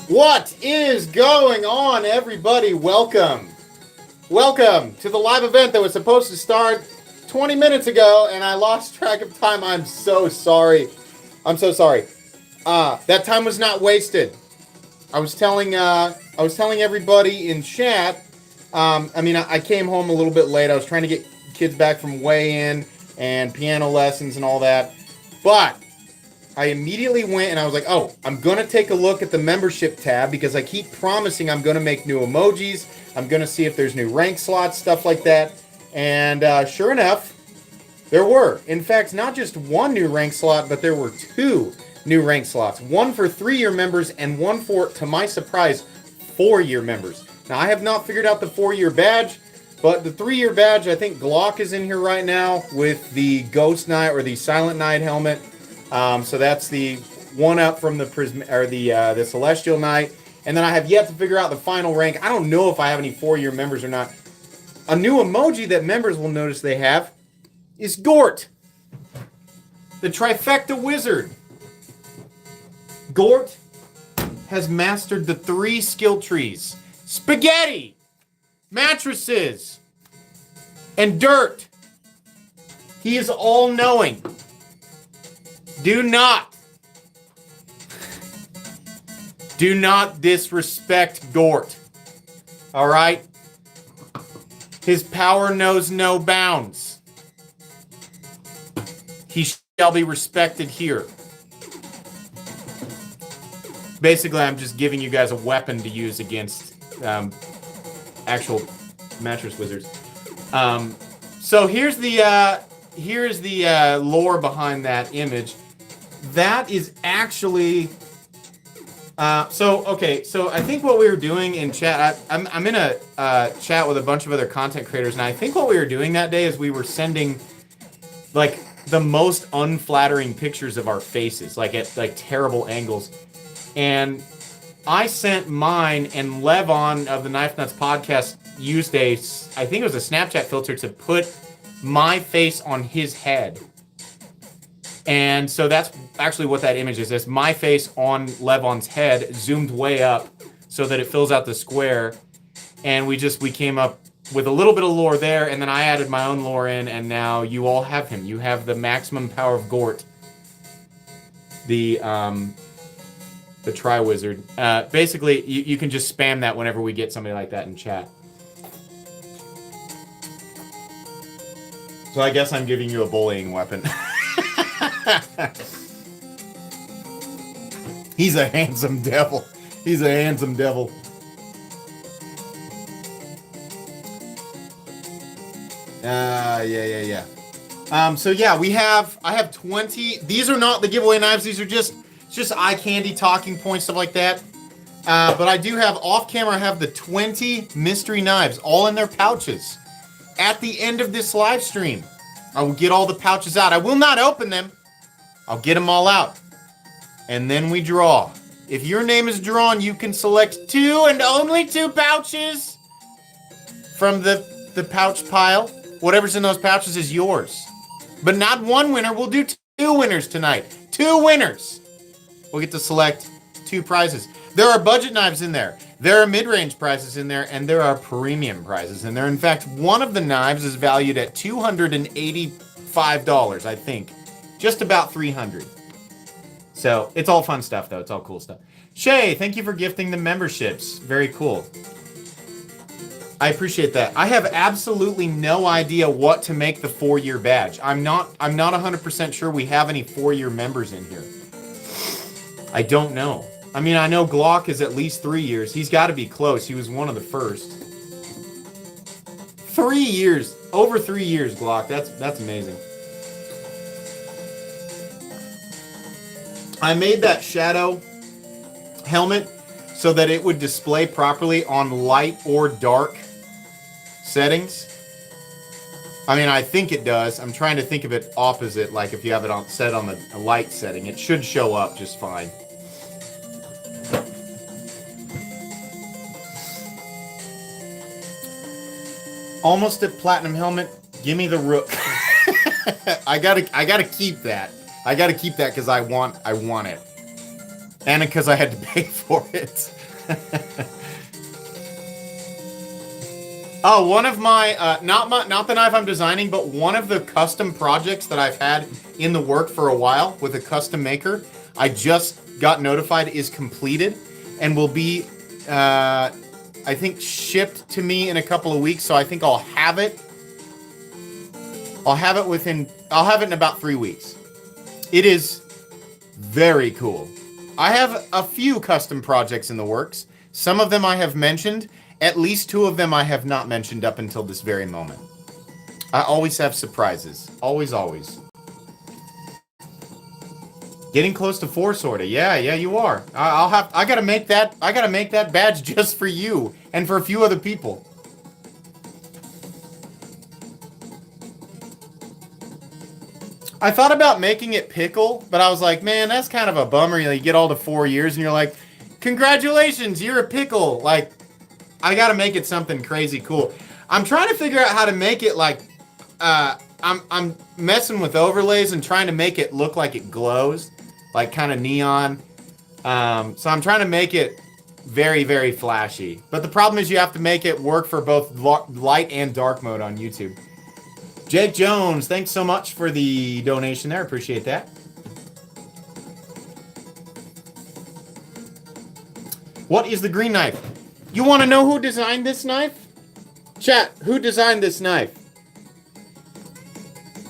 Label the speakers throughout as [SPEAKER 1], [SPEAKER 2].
[SPEAKER 1] What is going on, everybody? Welcome to the live event that was supposed to start 20 minutes ago, and I lost track of time. I'm so sorry. That time was not wasted. I was telling everybody in chat. I came home a little bit late. I was trying to get kids back from weigh-in and piano lessons and all that, but I immediately went and I was like, oh, I'm going to take a look at the membership tab because I keep promising I'm going to make new emojis. I'm going to see if there's new rank slots, stuff like that. And sure enough, there were. In fact, not just one new rank slot, but there were two new rank slots. One for 3-year members and one for, to my surprise, 4-year members. Now, I have not figured out the 4-year badge, but the 3-year badge, I think Glock is in here right now with the Ghost Knight or the Silent Knight helmet. So that's the one up from the Prism or the Celestial Knight, and then I have yet to figure out the final rank. I don't know if I have any 4-year members or not. A new emoji that members will notice they have is Gort, the Trifecta Wizard. Gort has mastered the 3 skill trees: spaghetti, mattresses, and dirt. He is all-knowing. Do not disrespect Gort. All right? His power knows no bounds. He shall be respected here. Basically, I'm just giving you guys a weapon to use against actual mattress wizards. So here's the lore behind that image. That is actually so I think what we were doing in chat, I'm in a chat with a bunch of other content creators, and I think what we were doing that day is we were sending like the most unflattering pictures of our faces, like at like terrible angles. And I sent mine, and Levon of the Knife Nuts podcast used I think it was a Snapchat filter to put my face on his head. And so that's actually what that image is. It's my face on Levon's head, zoomed way up so that it fills out the square. And we came up with a little bit of lore there, and then I added my own lore in, and now you all have him. You have the maximum power of Gort, the Tri-Wizard. Basically, you can just spam that whenever we get somebody like that in chat. So I guess I'm giving you a bullying weapon. He's a handsome devil. Yeah. So yeah, I have 20. These are not the giveaway knives. These are just eye candy, talking points, stuff like that. But I do have off camera. I have the 20 mystery knives, all in their pouches. At the end of this live stream, I will get all the pouches out. I will not open them. I'll get them all out. And then we draw. If your name is drawn, you can select 2 and only 2 pouches from the pouch pile. Whatever's in those pouches is yours. But not one winner. We'll do 2 winners tonight. 2 winners. We'll get to select 2 prizes. There are budget knives in there. There are mid-range prizes in there, and there are premium prizes in there. In fact, one of the knives is valued at $285, I think. Just about $300. So, it's all fun stuff, though. It's all cool stuff. Shay, thank you for gifting the memberships. Very cool. I appreciate that. I have absolutely no idea what to make the 4-year badge. I'm not 100% sure we have any 4-year members in here. I don't know. I mean, I know Glock is at least 3 years. He's got to be close. He was one of the first. 3 years. Over 3 years, Glock. That's amazing. I made that shadow helmet so that it would display properly on light or dark settings. I mean, I think it does. I'm trying to think of it opposite, like if you have it set on the light setting, it should show up just fine. Almost at platinum helmet. Give me the rook. I gotta keep that. I gotta keep that because I want it, and because I had to pay for it. Oh, one of my, not the knife I'm designing, but one of the custom projects that I've had in the work for a while with a custom maker, I just got notified is completed and will be, I think, shipped to me in a couple of weeks. So I think I'll have it. I'll have it in about 3 weeks. It is very cool. I have a few custom projects in the works. Some of them I have mentioned. At least 2 of them I have not mentioned up until this very moment. I always have surprises. Always, always. Getting close to 4, sorta. Yeah, you are. I gotta make that badge just for you and for a few other people. I thought about making it pickle, but I was like, man, that's kind of a bummer. You get all to 4 years and you're like, congratulations, you're a pickle. Like, I gotta make it something crazy cool. I'm trying to figure out how to make it like, I'm messing with overlays and trying to make it look like it glows, like kind of neon. So I'm trying to make it very, very flashy. But the problem is you have to make it work for both light and dark mode on YouTube. Jake Jones, thanks so much for the donation there. Appreciate that. What is the green knife? You want to know who designed this knife? Chat, who designed this knife?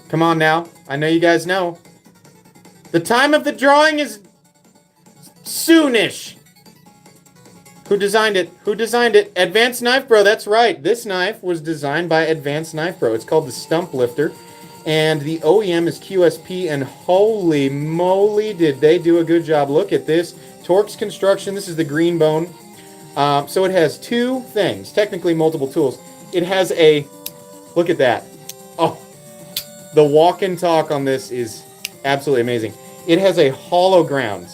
[SPEAKER 1] Come on now. I know you guys know. The time of the drawing is soonish. Who designed it? Who designed it? Advanced Knife Bro, that's right. This knife was designed by Advanced Knife Bro. It's called the Stump Lifter. And the OEM is QSP, and holy moly, did they do a good job. Look at this. Torx Construction, this is the green bone. So it has 2 things, technically multiple tools. It has a, look at that. Oh, the walk and talk on this is absolutely amazing. It has a hollow ground,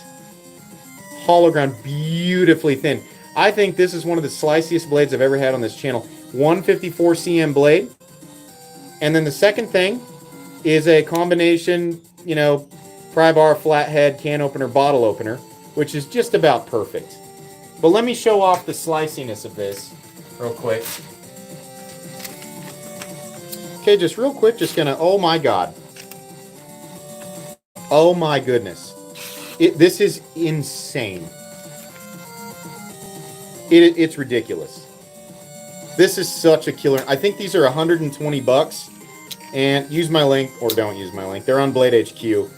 [SPEAKER 1] beautifully thin. I think this is one of the sliciest blades I've ever had on this channel. 154 cm blade. And then the second thing is a combination, pry bar, flathead, can opener, bottle opener, which is just about perfect. But let me show off the sliciness of this real quick. Okay, just real quick, just gonna, oh my God. Oh my goodness. This is insane. It's ridiculous. This is such a killer. I think these are 120 bucks. And use my link, or don't use my link. They're on Blade HQ.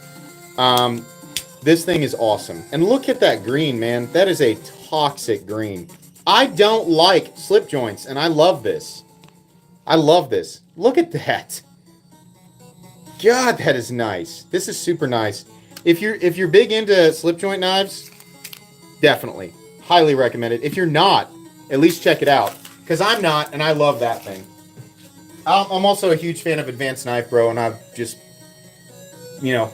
[SPEAKER 1] This thing is awesome. And look at that green, man. That is a toxic green. I don't like slip joints, and I love this. I love this. Look at that. God, that is nice. This is super nice. If you're big into slip joint knives, definitely. Highly recommend it. If you're not, at least check it out. Because I'm not, and I love that thing. I'm also a huge fan of Advanced Knife Bro, and I've just, I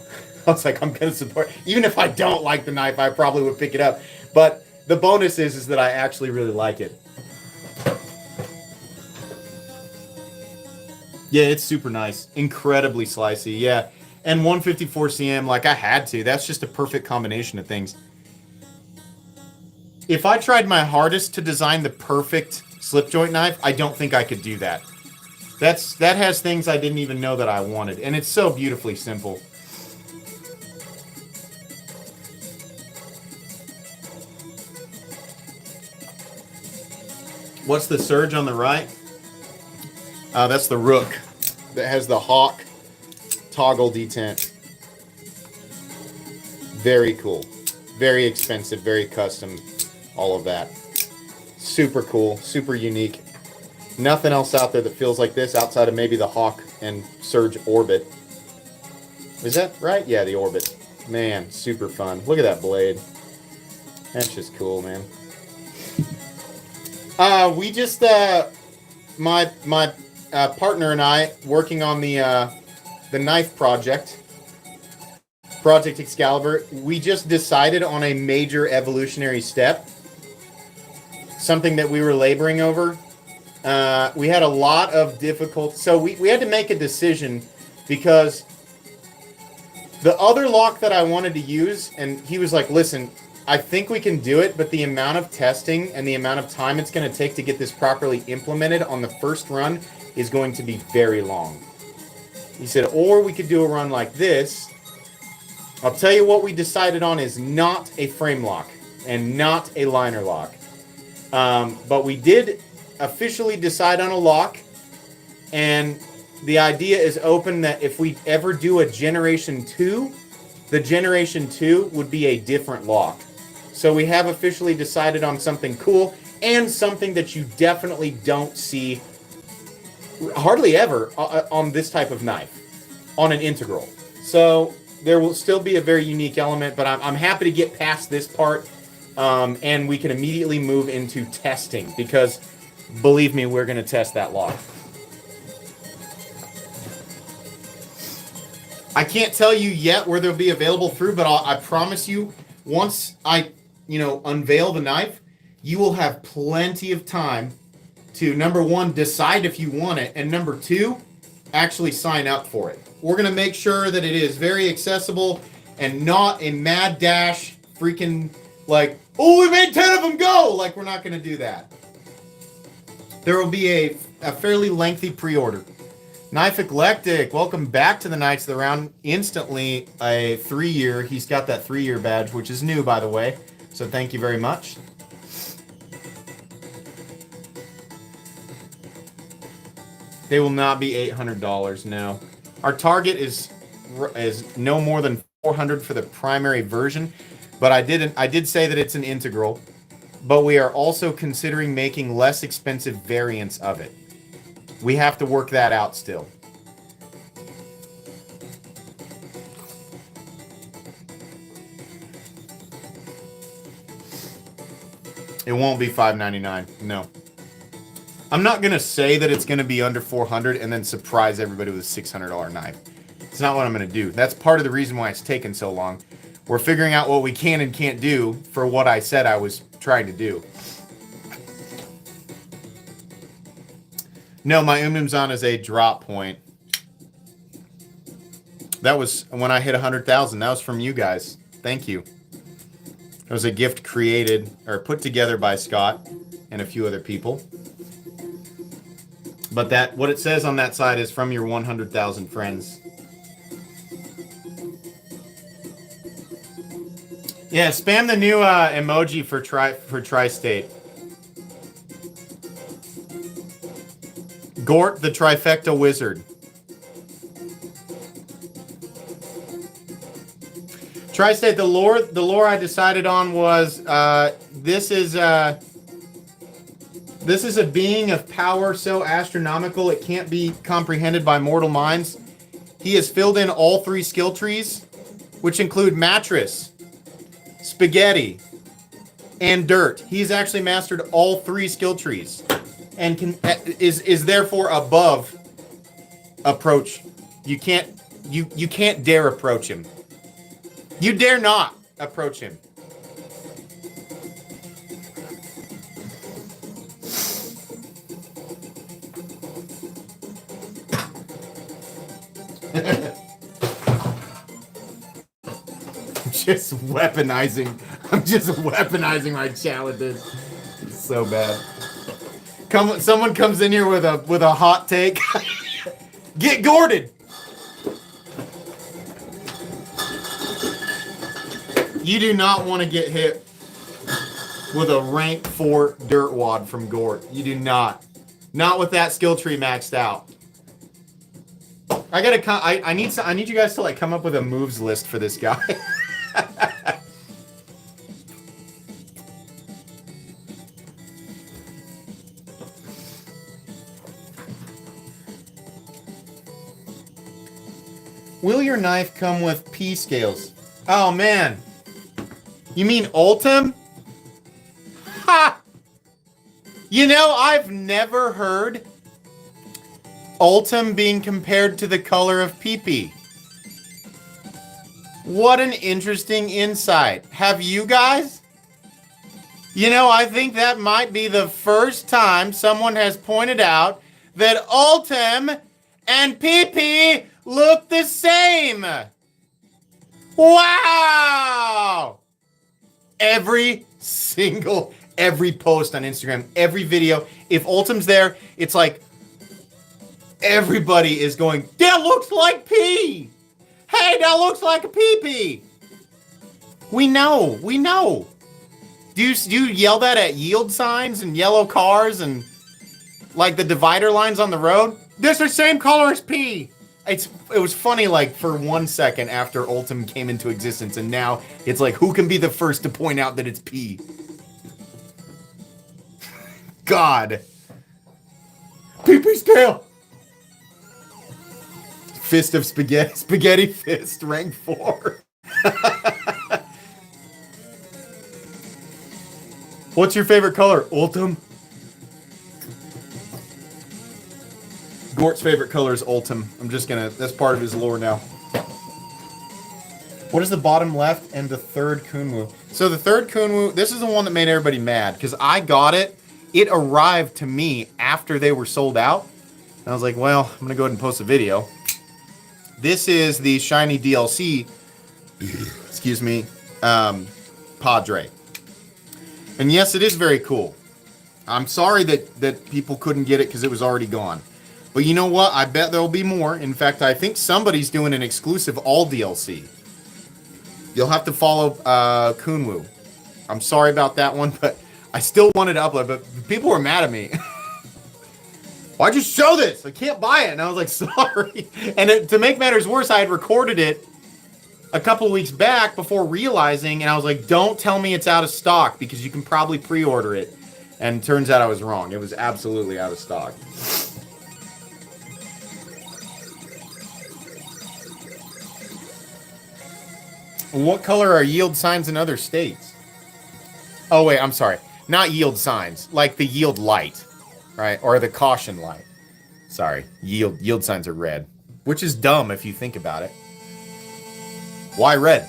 [SPEAKER 1] was like, I'm going to support. Even if I don't like the knife, I probably would pick it up. But the bonus is that I actually really like it. Yeah, it's super nice. Incredibly slicey, yeah. And 154 cm, like I had to. That's just a perfect combination of things. If I tried my hardest to design the perfect slip joint knife, I don't think I could do that. That has things I didn't even know that I wanted. And it's so beautifully simple. What's the surge on the right? That's the Rook. That has the Hawk toggle detent. Very cool. Very expensive, very custom. All of that. Super cool, super unique. Nothing else out there that feels like this outside of maybe the Hawk and Surge Orbit. Is that right? Yeah, the Orbit. Man, super fun. Look at that blade. That's just cool, man. We just, my partner and I, working on the knife project, Project Excalibur, we just decided on a major evolutionary step. Something that we were laboring over. We had a lot of difficult... So we had to make a decision because the other lock that I wanted to use, and he was like, listen, I think we can do it, but the amount of testing and the amount of time it's going to take to get this properly implemented on the first run is going to be very long. He said, or we could do a run like this. I'll tell you what we decided on is not a frame lock and not a liner lock. But we did officially decide on a lock, and the idea is open that if we ever do a Generation 2, the Generation 2 would be a different lock. So we have officially decided on something cool and something that you definitely don't see hardly ever on this type of knife, on an integral. So there will still be a very unique element, but I'm happy to get past this part, and we can immediately move into testing, because believe me, we're going to test that lock. I can't tell you yet where they'll be available through, but I promise you, once I unveil the knife, you will have plenty of time to, number one, decide if you want it, and number two, actually sign up for it. We're going to make sure that it is very accessible and not a mad dash freaking like, oh, we made 10 of them go! Like, we're not going to do that. There will be a fairly lengthy pre-order. Knife Eclectic, welcome back to the Knights of the Round. Instantly a 3-year. He's got that 3-year badge, which is new, by the way. So thank you very much. They will not be $800, no. Our target is no more than $400 for the primary version, but I did say that it's an integral, but we are also considering making less expensive variants of it. We have to work that out still. It won't be $599, no. I'm not going to say that it's going to be under $400 and then surprise everybody with a $600 knife. It's not what I'm going to do. That's part of the reason why it's taken so long. We're figuring out what we can and can't do for what I said I was trying to do. No, my Umnumzan is a drop point. That was when I hit 100,000. That was from you guys. Thank you. It was a gift created or put together by Scott and a few other people. But that, what it says on that side is from your 100,000 friends. Yeah, spam the new emoji for Tri-State. Gort the Trifecta Wizard. Tri-State, the lore I decided on was this is a being of power so astronomical it can't be comprehended by mortal minds. He has filled in all 3 skill trees, which include mattress, spaghetti, and dirt. He's actually mastered all 3 skill trees, and is therefore above approach. You can't dare approach him. You dare not approach him. I'm just weaponizing my challenges. It's so bad. Someone comes in here with a hot take. Get gourded. You do not want to get hit with a rank 4 dirt wad from Gort. You do not. Not with that skill tree maxed out. I need you guys to like come up with a moves list for this guy. Will your knife come with P scales? Oh man. You mean Ultim? Ha! You know, I've never heard Ultim being compared to the color of pee-pee. What an interesting insight. Have you guys? You know, I think that might be the first time someone has pointed out that Ultim and pee-pee look the same. Wow! every post on Instagram, every video. If Ultim's there, it's like everybody is going, that looks like pee. Hey, that looks like a pee-pee. We know. Do you yell that at yield signs and yellow cars and like the divider lines on the road? This is the same color as pee. It was funny like for 1 second after Ultim came into existence, and now it's like who can be the first to point out that it's pee? God. Pee-pee's tail. Fist of spaghetti. Spaghetti fist, rank 4. What's your favorite color? Ultim. Gort's favorite color is Ultim. I'm just gonna, that's part of his lore now. What is the bottom left and the third Kunwu? So the third Kunwu, this is the one that made everybody mad, because I got it. It arrived to me after they were sold out. And I was like, well, I'm gonna go ahead and post a video. This is the shiny DLC, excuse me, Padre. And yes, it is very cool. I'm sorry that people couldn't get it because it was already gone. But you know what? I bet there'll be more. In fact, I think somebody's doing an exclusive all DLC. You'll have to follow Kunwu. I'm sorry about that one, but I still wanted to upload, but people were mad at me. Why'd you show this? I can't buy it. And I was like, sorry. And to make matters worse, I had recorded it a couple of weeks back before realizing, and I was like, don't tell me it's out of stock because you can probably pre-order it. And turns out I was wrong. It was absolutely out of stock. What color are yield signs in other states? Oh, wait, I'm sorry. Not yield signs. Like the yield light, right? Or the caution light. Sorry. Yield signs are red. Which is dumb if you think about it. Why red?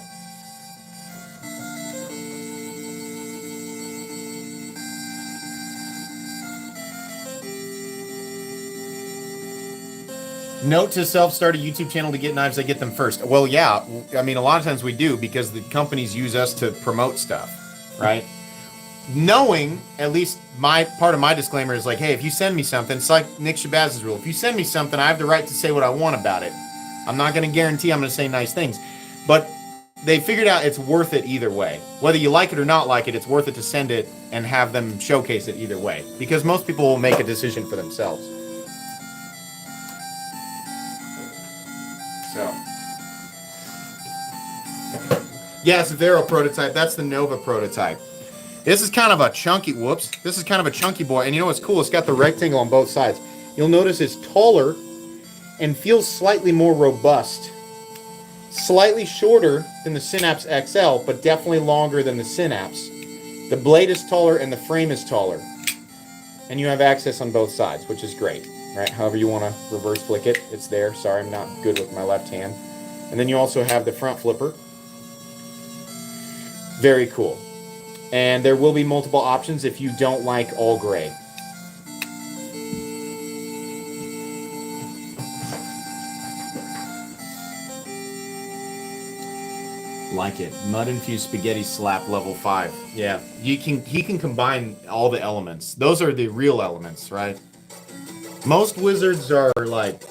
[SPEAKER 1] Note to self, start a YouTube channel to get knives. I get them first. Well, yeah. I mean, a lot of times we do because the companies use us to promote stuff, right? Knowing, at least part of my disclaimer is like, hey, if you send me something, it's like Nick Shabazz's rule. If you send me something, I have the right to say what I want about it. I'm not going to guarantee I'm going to say nice things. But they figured out it's worth it either way. Whether you like it or not like it, it's worth it to send it and have them showcase it either way. Because most people will make a decision for themselves. So. Yeah, it's a Vero prototype. That's the Nova prototype. This is kind of a chunky, this is kind of a chunky boy. And you know what's cool? It's got the rectangle on both sides. You'll notice it's taller and feels slightly more robust. Slightly shorter than the Synapse XL, but definitely longer than the Synapse. The blade is taller and the frame is taller. And you have access on both sides, which is great. Right? However you want to reverse flick it, it's there. Sorry, I'm not good with my left hand. And then you also have the front flipper. Very cool. And there will be multiple options if you don't like all gray. Like it. Mud-infused spaghetti slap level 5. Yeah, he can combine all the elements. Those are the real elements, right? Most wizards are like,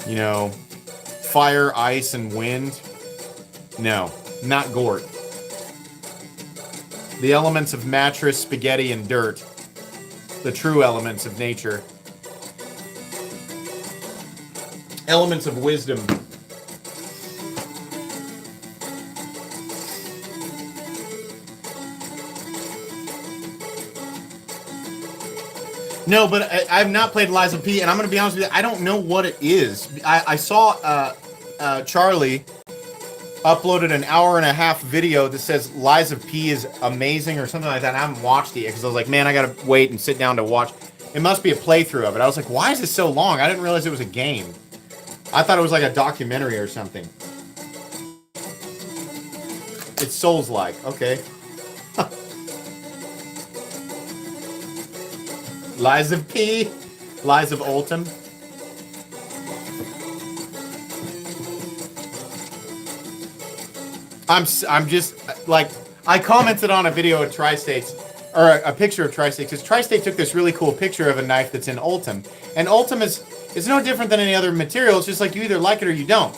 [SPEAKER 1] you know, fire, ice, and wind. No, not Gort. The elements of mattress, spaghetti, and dirt. The true elements of nature. Elements of wisdom. No, but I've not played Lies of P, and I'm going to be honest with you, I don't know what it is. I saw Charlie uploaded an hour-and-a-half video that says Lies of P is amazing or something like that, and I haven't watched it yet because I was like, man, I got to wait and sit down to watch. It must be a playthrough of it. I was like, why is this so long? I didn't realize it was a game. I thought it was like a documentary or something. It's Souls-like. Okay. Lies of P, Lies of Ultim. I'm just like, I commented on a video of Tri-States, or a picture of Tri-State, because Tri-State took this really cool picture of a knife that's in Ultim. And Ultim is no different than any other material. It's just like you either like it or you don't.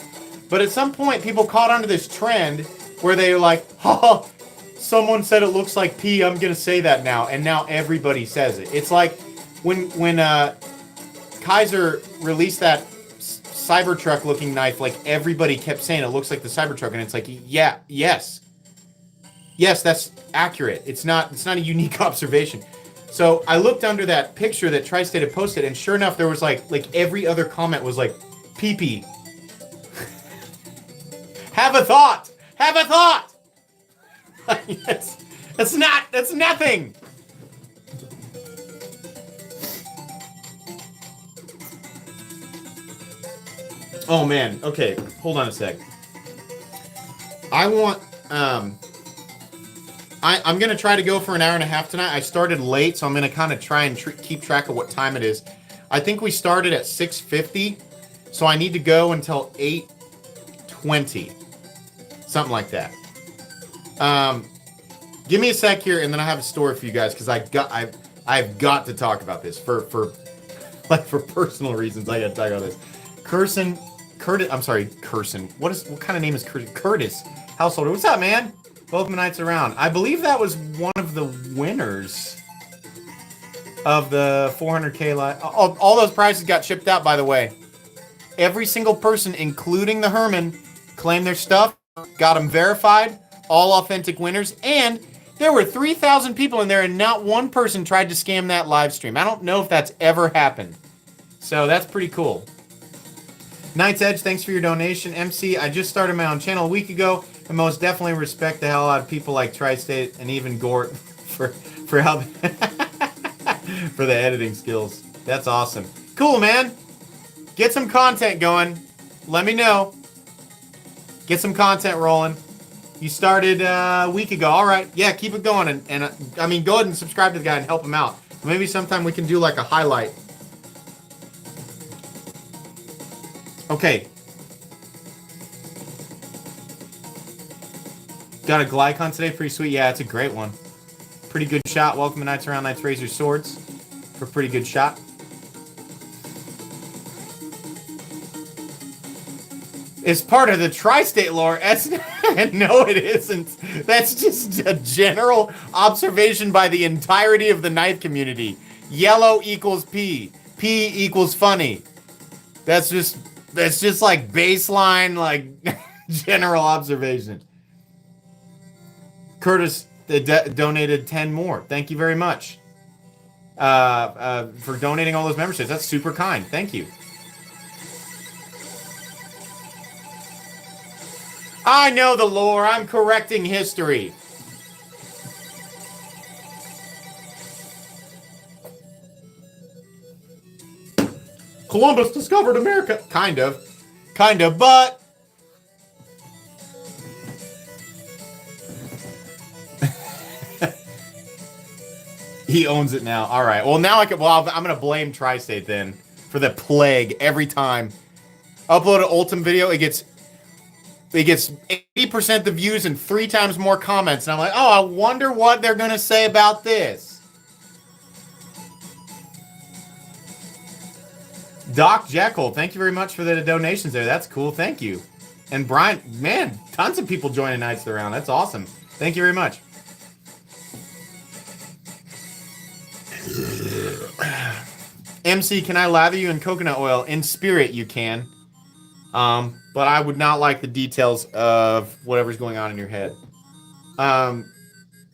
[SPEAKER 1] But at some point, people caught onto this trend where they were like, oh, someone said it looks like pee, I'm going to say that now. And now everybody says it. It's like when Kaiser released that Cybertruck-looking knife, like everybody kept saying it looks like the Cybertruck. And it's like, yeah, yes. Yes, that's accurate. It's not a unique observation. So I looked under that picture that Tri-State had posted, and sure enough, there was like every other comment was like, pee-pee. Have a thought! Have a thought! Yes. That's nothing! Oh man, okay, hold on a sec. I want, I'm going to try to go for an hour and a half tonight. I started late, so I'm going to kind of try and keep track of what time it is. I think we started at 6:50, so I need to go until 8:20. Something like that. Give me a sec here, and then I have a story for you guys, because I've got to talk about this for personal reasons. I got to talk about this. Curtis. What kind of name is Curtis? Curtis Householder. What's up, man? Welcome to Nights Around. I believe that was one of the winners of the 400K live. All those prizes got shipped out, by the way. Every single person, including the Herman, claimed their stuff, got them verified, all authentic winners, and there were 3,000 people in there, and not one person tried to scam that live stream. I don't know if that's ever happened. So that's pretty cool. Night's Edge, thanks for your donation. MC, I just started my own channel a week ago, and most definitely respect the hell out of people like Tri-State and even Gort for help for the editing skills. That's awesome. Cool, man. Get some content going. Let me know. Get some content rolling. You started a week ago. All right. Yeah, keep it going. And I mean, go ahead and subscribe to the guy and help him out. Maybe sometime we can do like a highlight. Okay. Got a Glycon today. Pretty sweet. Yeah, it's a great one. Pretty good shot. Welcome to Nights Around Nights Razor Swords for a pretty good shot. It's part of the Tri-State lore. No, it isn't. That's just a general observation by the entirety of the knife community. Yellow equals P. P equals funny. That's just like baseline, like general observation. Curtis donated 10 more. Thank you very much for donating all those memberships. That's super kind. Thank you. I know the lore. I'm correcting history. Columbus discovered America. Kind of, but... He owns it now. All right. Well, now I'm going to blame Tri-State then for the plague every time. Upload an Ultim video, it gets 80% the views and 3 times more comments. And I'm like, oh, I wonder what they're going to say about this. Doc Jekyll, thank you very much for the donations there. That's cool. Thank you. And Brian, man, tons of people joining Nights Around. That's awesome. Thank you very much. MC, can I lather you in coconut oil? In spirit, you can. But I would not like the details of whatever's going on in your head.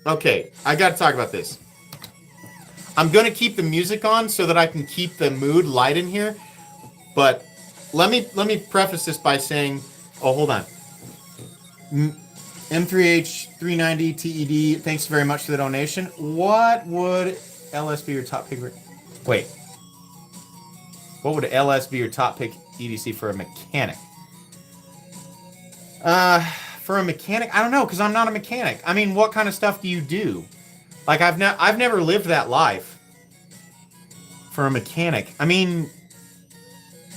[SPEAKER 1] Okay, I got to talk about this. I'm going to keep the music on so that I can keep the mood light in here. But let me preface this by saying, oh, hold on. M3H390 TED, thanks very much for the donation. What would LS be your top pick? Wait. What would LS be your top pick EDC for a mechanic? For a mechanic, I don't know, because I'm not a mechanic. I mean, what kind of stuff do you do? Like, I've never lived that life. For a mechanic, I mean,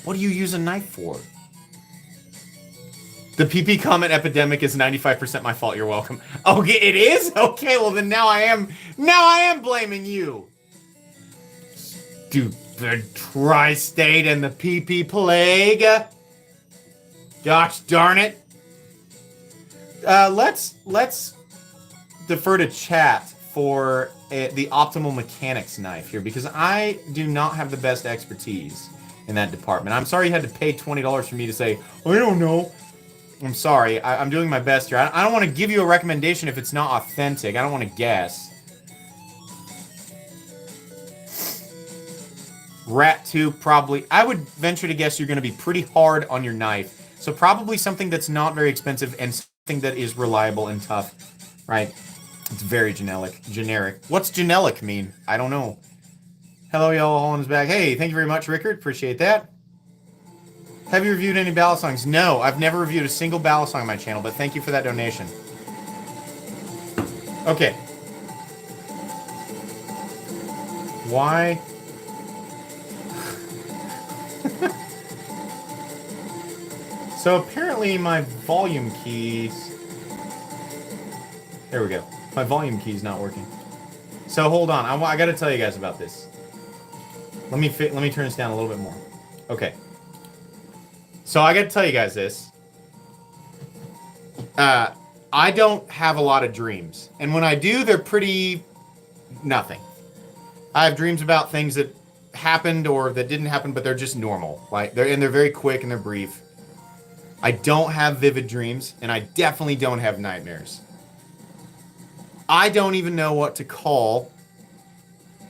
[SPEAKER 1] what do you use a knife for? The PP comment epidemic is 95% my fault. You're welcome. Okay, it is? Okay, well then now I am blaming you. Stupid tri-state and the PP plague. Gosh darn it. Let's defer to chat for the optimal mechanics knife here, because I do not have the best expertise in that department. I'm sorry you had to pay $20 for me to say, I don't know. I'm sorry. I'm doing my best here. I don't want to give you a recommendation if it's not authentic. I don't want to guess. Rat 2, probably. I would venture to guess you're going to be pretty hard on your knife. So probably something that's not very expensive and something that is reliable and tough, right? It's very generic. What's generic mean? I don't know. Hello, y'all. Holland's back. Hey, thank you very much, Rickard. Appreciate that. Have you reviewed any ballad songs? No, I've never reviewed a single ballad song on my channel, but thank you for that donation. Okay. Why? So apparently my volume keys... There we go. My volume key's not working. So hold on. I got to tell you guys about this. Let me turn this down a little bit more. Okay. So I got to tell you guys this. I don't have a lot of dreams. And when I do, they're pretty nothing. I have dreams about things that happened or that didn't happen, but they're just normal. Like they're very quick and they're brief. I don't have vivid dreams, and I definitely don't have nightmares. I don't even know what to call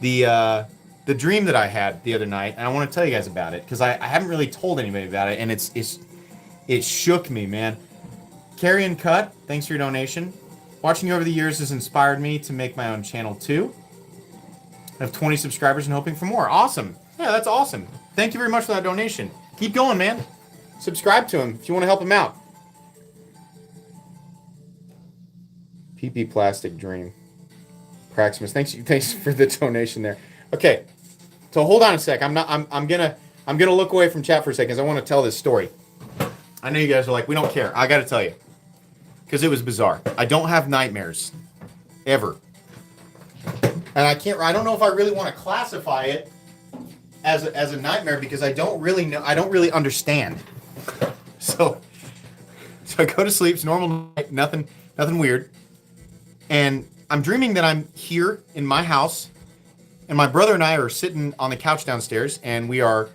[SPEAKER 1] the dream that I had the other night, and I want to tell you guys about it because I haven't really told anybody about it, and it shook me, man. Carrion Cut, thanks for your donation. Watching you over the years has inspired me to make my own channel too. I have 20 subscribers and hoping for more. Awesome. Yeah, that's awesome. Thank you very much for that donation. Keep going, man. Subscribe to him if you want to help him out. PP Plastic Dream. Praximus, thanks for the donation there. Okay. So hold on a sec. I'm gonna look away from chat for a second because I want to tell this story. I know you guys are like, we don't care. I gotta tell you. Because it was bizarre. I don't have nightmares. Ever. And I don't know if I really want to classify it as a nightmare because I don't really know. I don't really understand. So I go to sleep. It's normal night. Nothing weird. And I'm dreaming that I'm here in my house, and my brother and I are sitting on the couch downstairs, and we are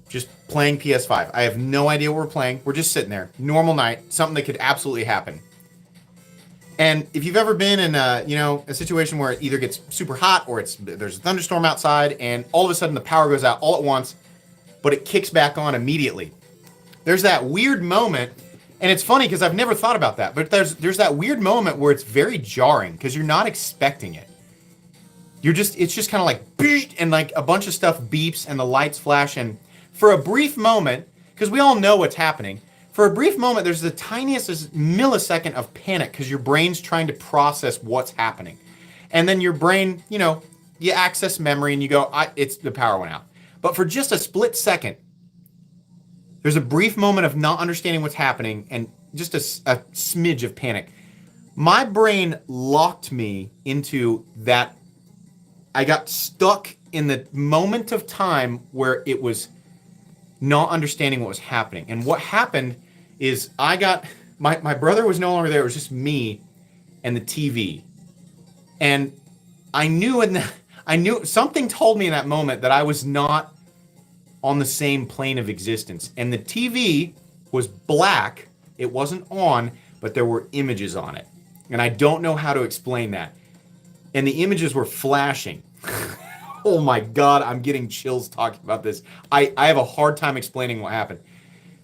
[SPEAKER 1] just playing PS5. I have no idea what we're playing. We're just sitting there. Normal night. Something that could absolutely happen. And if you've ever been in a situation where it either gets super hot or there's a thunderstorm outside, and all of a sudden the power goes out all at once, but it kicks back on immediately. There's that weird moment, and it's funny because I've never thought about that, but there's that weird moment where it's very jarring because you're not expecting it. It's just kind of like beep, and like a bunch of stuff beeps and the lights flash, and for a brief moment, because we all know what's happening, for a brief moment there's the tiniest millisecond of panic because your brain's trying to process what's happening. And then your brain, you access memory and you go, it's the power went out. But for just a split second, there's a brief moment of not understanding what's happening and just a smidge of panic. My brain locked me into that. I got stuck in the moment of time where it was not understanding what was happening. And what happened is my brother was no longer there. It was just me and the TV. And I knew something told me in that moment that I was not on the same plane of existence. And the TV was black. It wasn't on, but there were images on it. And I don't know how to explain that. And the images were flashing. Oh my God, I'm getting chills talking about this. I have a hard time explaining what happened.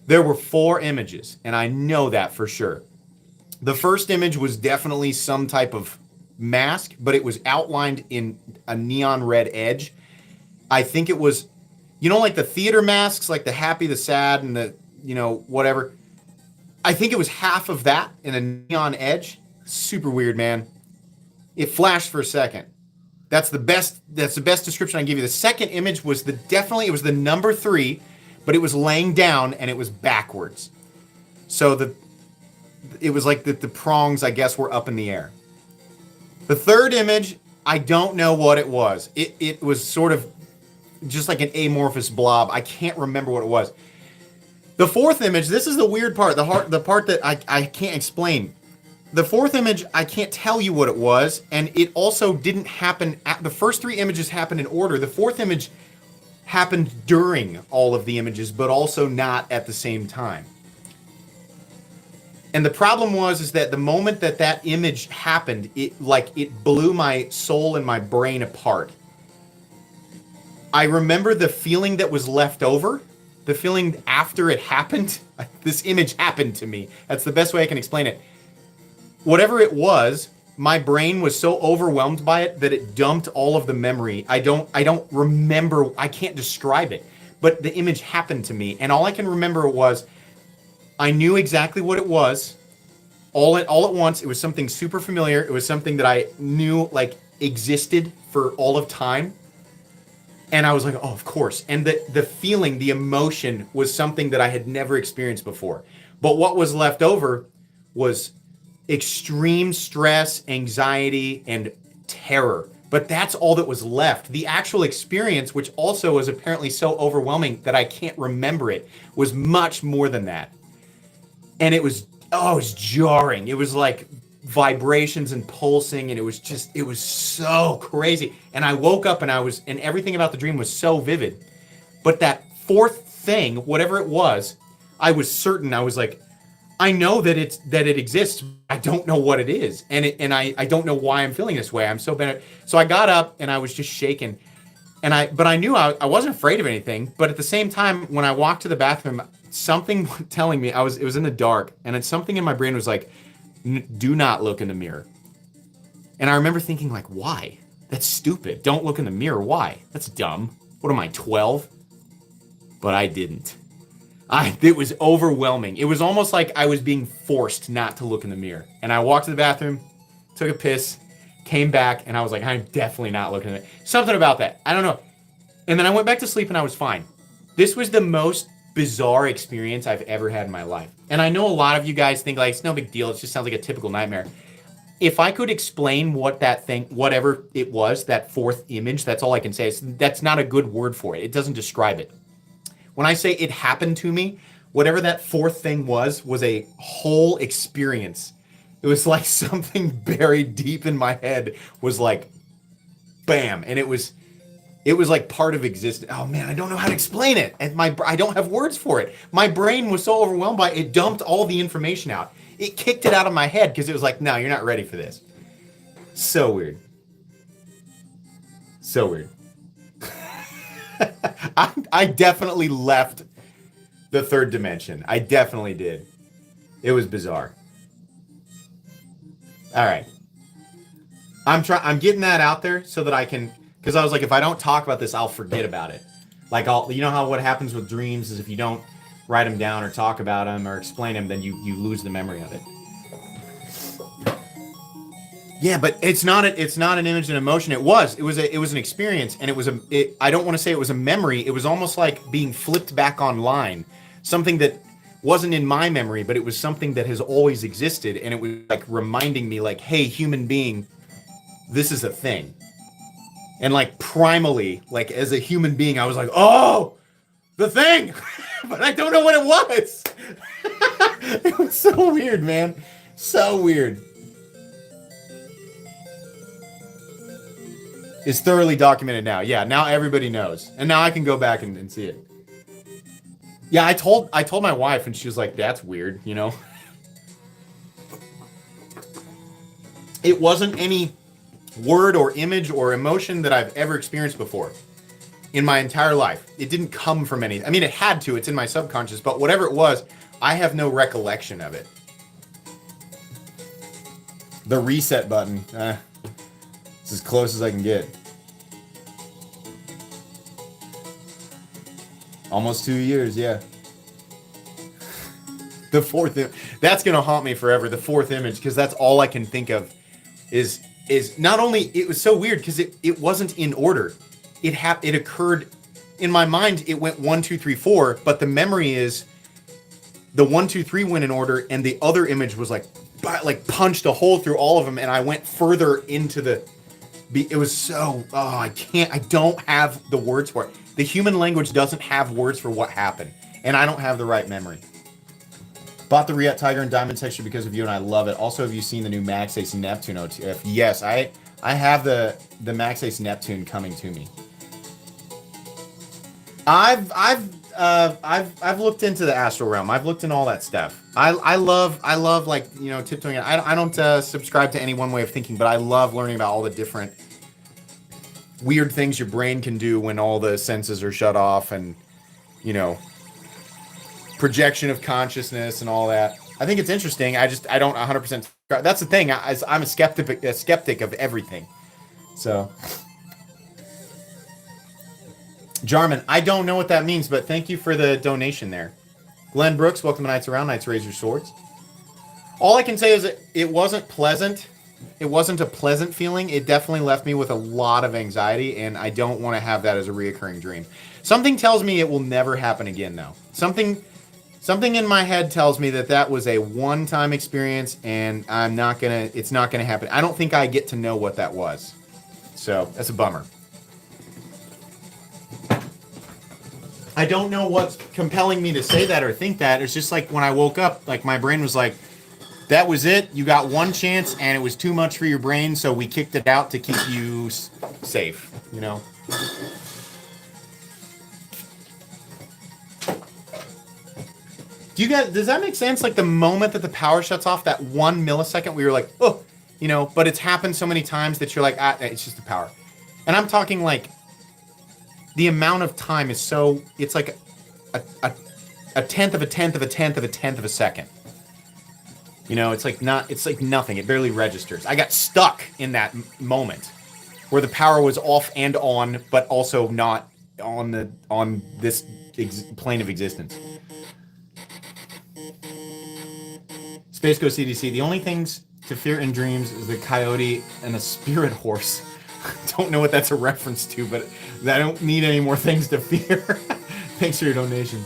[SPEAKER 1] There were 4 images, and I know that for sure. The first image was definitely some type of mask, but it was outlined in a neon red edge. I think it was, like the theater masks, like the happy, the sad, and the, whatever. I think it was half of that in a neon edge. Super weird, man. It flashed for a second. That's the best description I can give you. The second image was it was the number 3, but it was laying down and it was backwards. So it was like the prongs, I guess, were up in the air. The third image, I don't know what it was. It was sort of just like an amorphous blob. I can't remember what it was. The fourth image, this is the weird part, the part that I can't explain. The fourth image, I can't tell you what it was, and it also didn't happen. The first three images happened in order. The fourth image happened during all of the images, but also not at the same time. And the problem is that the moment that image happened, it blew my soul and my brain apart. I remember the feeling that was left over, the feeling after it happened. This image happened to me. That's the best way I can explain it. Whatever it was, my brain was so overwhelmed by it that it dumped all of the memory. I don't remember, I can't describe it, but the image happened to me, and all I can remember was I knew exactly what it was. All at once, it was something super familiar. It was something that I knew like existed for all of time. And I was like, oh, of course. And the feeling, the emotion was something that I had never experienced before. But what was left over was extreme stress, anxiety, and terror. But that's all that was left. The actual experience, which also was apparently so overwhelming that I can't remember it, was much more than that. And it was jarring. It was like vibrations and pulsing, and it was so crazy. And I woke up and everything about the dream was so vivid. But that fourth thing, whatever it was, I was certain. I was like, I know that it exists. I don't know what it is, and I don't know why I'm feeling this way. I'm so bad. So I got up and I was just shaken, but I knew I wasn't afraid of anything. But at the same time, when I walked to the bathroom, something telling me it was in the dark, and it's something in my brain was like, do not look in the mirror. And I remember thinking like, why? That's stupid. Don't look in the mirror. Why? That's dumb. What am I, 12? But I didn't. It was overwhelming. It was almost like I was being forced not to look in the mirror. And I walked to the bathroom, took a piss, came back, and I was like, I'm definitely not looking at it. Something about that. I don't know. And then I went back to sleep and I was fine. This was the most bizarre experience I've ever had in my life. And I know a lot of you guys think like, it's no big deal. It just sounds like a typical nightmare. If I could explain what that thing, whatever it was, that fourth image, that's all I can say. That's not a good word for it. It doesn't describe it. When I say it happened to me, whatever that fourth thing was a whole experience. It was like something buried deep in my head was like, bam. And it was like part of existence. Oh man, I don't know how to explain it. And I don't have words for it. My brain was so overwhelmed by it, it dumped all the information out. It kicked it out of my head because it was like, no, you're not ready for this. So weird. So weird. I definitely left the third dimension. I definitely did. It was bizarre. All right. I'm getting that out there so that I can, because I was like, if I don't talk about this, I'll forget about it. Like, you know how what happens with dreams is if you don't write them down or talk about them or explain them, then you lose the memory of it. Yeah, but it's not an image and emotion. It was an experience, and I don't want to say it was a memory. It was almost like being flipped back online, something that wasn't in my memory, but it was something that has always existed, and it was like reminding me, like, hey, human being, this is a thing. And like primally, like as a human being, I was like, oh, the thing, but I don't know what it was. It was so weird, man, so weird. Is thoroughly documented now. Yeah, now everybody knows. And now I can go back and see it. Yeah, I told my wife and she was like, that's weird, you know? It wasn't any word or image or emotion that I've ever experienced before in my entire life. It didn't come from any. I mean, it had to. It's in my subconscious. But whatever it was, I have no recollection of it. The reset button. It's as close as I can get. Almost 2 years, yeah. The fourth, that's gonna haunt me forever. The fourth image, because that's all I can think of. Is not only it was so weird because it wasn't in order. It occurred in my mind. It went 1, 2, 3, 4, but the memory is the 1, 2, 3 went in order, and the other image was like punched a hole through all of them, and I went further into the. It was so. Oh, I don't have the words for it. The human language doesn't have words for what happened, and I don't have the right memory. Bought the Riot Tiger and Diamond texture because of you, and I love it. Also, have you seen the new Max Ace Neptune OTF? Yes, I have the Max Ace Neptune coming to me. I've looked into the astral realm. I've looked into all that stuff. I love like, you know, tiptoeing. I don't subscribe to any one way of thinking, but I love learning about all the different weird things your brain can do when all the senses are shut off, and, you know, projection of consciousness and all that. I think it's interesting. I don't 100%. That's the thing. I'm a skeptic of everything. So, Jarman, I don't know what that means, but thank you for the donation there. Glenn Brooks, welcome to Nights Around, Knights Razor Swords. All I can say is that it wasn't pleasant. It wasn't a pleasant feeling. It definitely left me with a lot of anxiety, and I don't want to have that as a reoccurring dream. Something tells me it will never happen again, though. Something in my head tells me that was a one-time experience, and it's not gonna happen. I don't think I get to know what that was. So, that's a bummer. I don't know what's compelling me to say that or think that. It's just like when I woke up, like my brain was like, that was it. You got one chance, and it was too much for your brain, so we kicked it out to keep you safe, you know? Does that make sense? Like the moment that the power shuts off, that 1 millisecond, we were like, oh, you know, but it's happened so many times that you're like, it's just the power. And I'm talking like, the amount of time is so, it's like a tenth of a tenth of a tenth of a tenth of a second. You know, it's like nothing. It barely registers. I got stuck in that moment where the power was off and on, but also not on this plane of existence. Space Ghost CDC. The only things to fear in dreams is the coyote and a spirit horse. Don't know what that's a reference to, but I don't need any more things to fear. Thanks for your donation.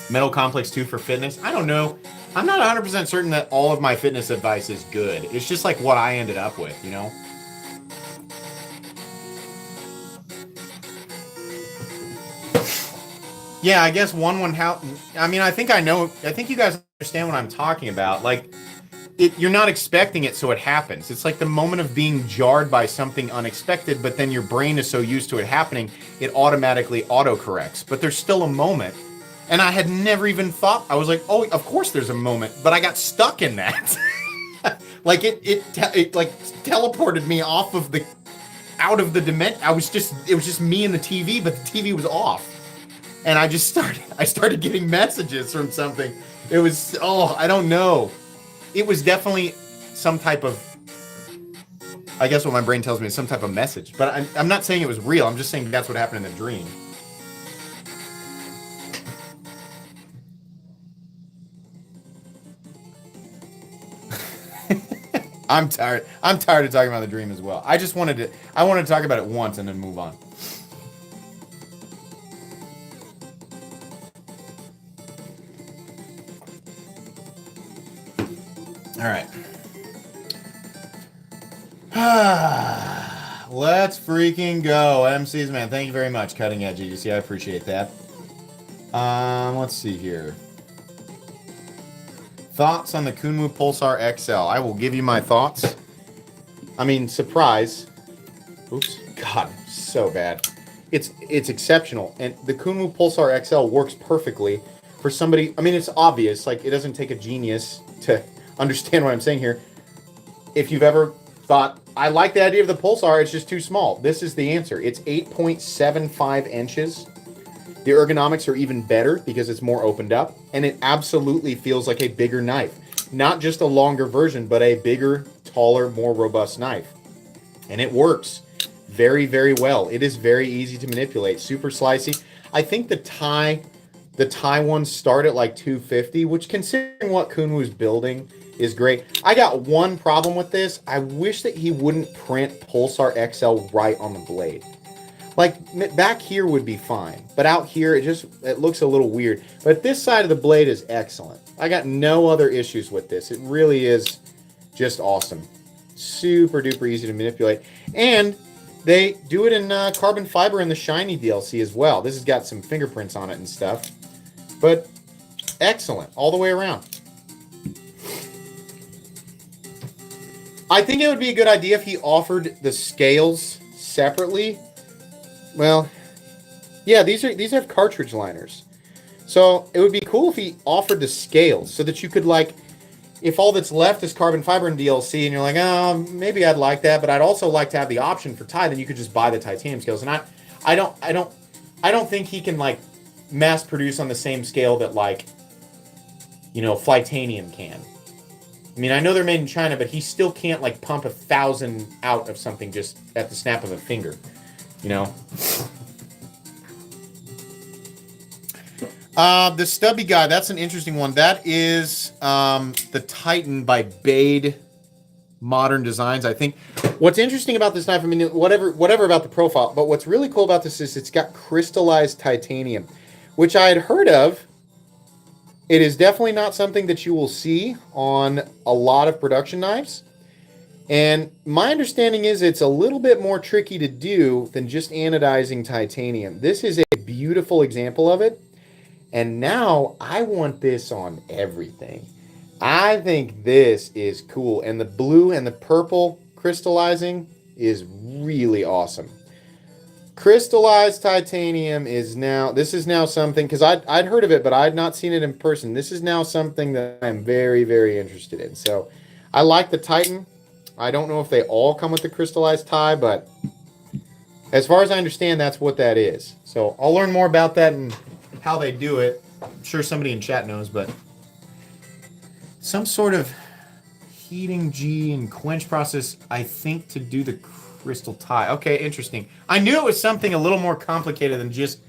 [SPEAKER 1] Metal Complex 2 for fitness. I don't know. I'm not 100% certain that all of my fitness advice is good. It's just like what I ended up with, you know? Yeah, I guess how. I mean, I think you guys understand what I'm talking about. Like, you're not expecting it, so it happens. It's like the moment of being jarred by something unexpected, but then your brain is so used to it happening, it automatically autocorrects. But there's still a moment. And I had never even thought, I was like, oh, of course there's a moment, but I got stuck in that. Like it like teleported me out of the dimension. it was just me and the TV, but the TV was off. And I started getting messages from something. It was, I don't know. It was definitely some type of, I guess what my brain tells me is some type of message. But I'm not saying it was real. I'm just saying that's what happened in the dream. I'm tired. I'm tired of talking about the dream as well. I wanted to talk about it once and then move on. All right. Let's freaking go. MCs, man. Thank you very much. Cutting Edge EDC. I appreciate that. Let's see here. Thoughts on the Kunmu Pulsar XL? I will give you my thoughts. I mean, surprise. Oops. God, so bad. It's exceptional. And the Kunmu Pulsar XL works perfectly for somebody. I mean, it's obvious. Like, it doesn't take a genius to understand what I'm saying here. If you've ever thought, I like the idea of the Pulsar, it's just too small. This is the answer. It's 8.75 inches. The ergonomics are even better because it's more opened up, and it absolutely feels like a bigger knife. Not just a longer version, but a bigger, taller, more robust knife. And it works very, very well. It is very easy to manipulate. Super slicey. I think the Thai ones start at like $250, which, considering what Kunmu's building, is great. I got one problem with this. I wish that he wouldn't print Pulsar XL right on the blade.
[SPEAKER 2] Like, back here would be fine, but out here, it looks a little weird. But this side of the blade is excellent. I got no other issues with this. It really is just awesome. Super duper easy to manipulate. And they do it in carbon fiber in the Shiny DLC as well. This has got some fingerprints on it and stuff. But excellent all the way around. I think it would be a good idea if he offered the scales separately. Well, yeah, these have cartridge liners. So it would be cool if he offered the scales so that you could, like, if all that's left is carbon fiber in DLC and you're like, oh, maybe I'd like that, but I'd also like to have the option for Ty, then you could just buy the titanium scales. And I don't think he can, like, mass produce on the same scale that, like, you know, Flightanium can. I mean, I know they're made in China, but he still can't, like, pump 1,000 out of something just at the snap of a finger. You know? The stubby guy, that's an interesting one. That is the Titan by Bade Modern Designs, I think. What's interesting about this knife, I mean, whatever about the profile, but what's really cool about this is it's got crystallized titanium, which I had heard of. It is definitely not something that you will see on a lot of production knives. And my understanding is it's a little bit more tricky to do than just anodizing titanium. This is a beautiful example of it. And now I want this on everything. I think this is cool. And the blue and the purple crystallizing is really awesome. Crystallized titanium is now, this is now something, because I'd heard of it, but I had not seen it in person. This is now something that I'm very, very interested in. So I like the Titan. I don't know if they all come with the crystallized tie, but as far as I understand, that's what that is. So I'll learn more about that and how they do it. I'm sure somebody in chat knows, but some sort of heating G and quench process, I think, to do the crystal tie. Okay, interesting. I knew it was something a little more complicated than just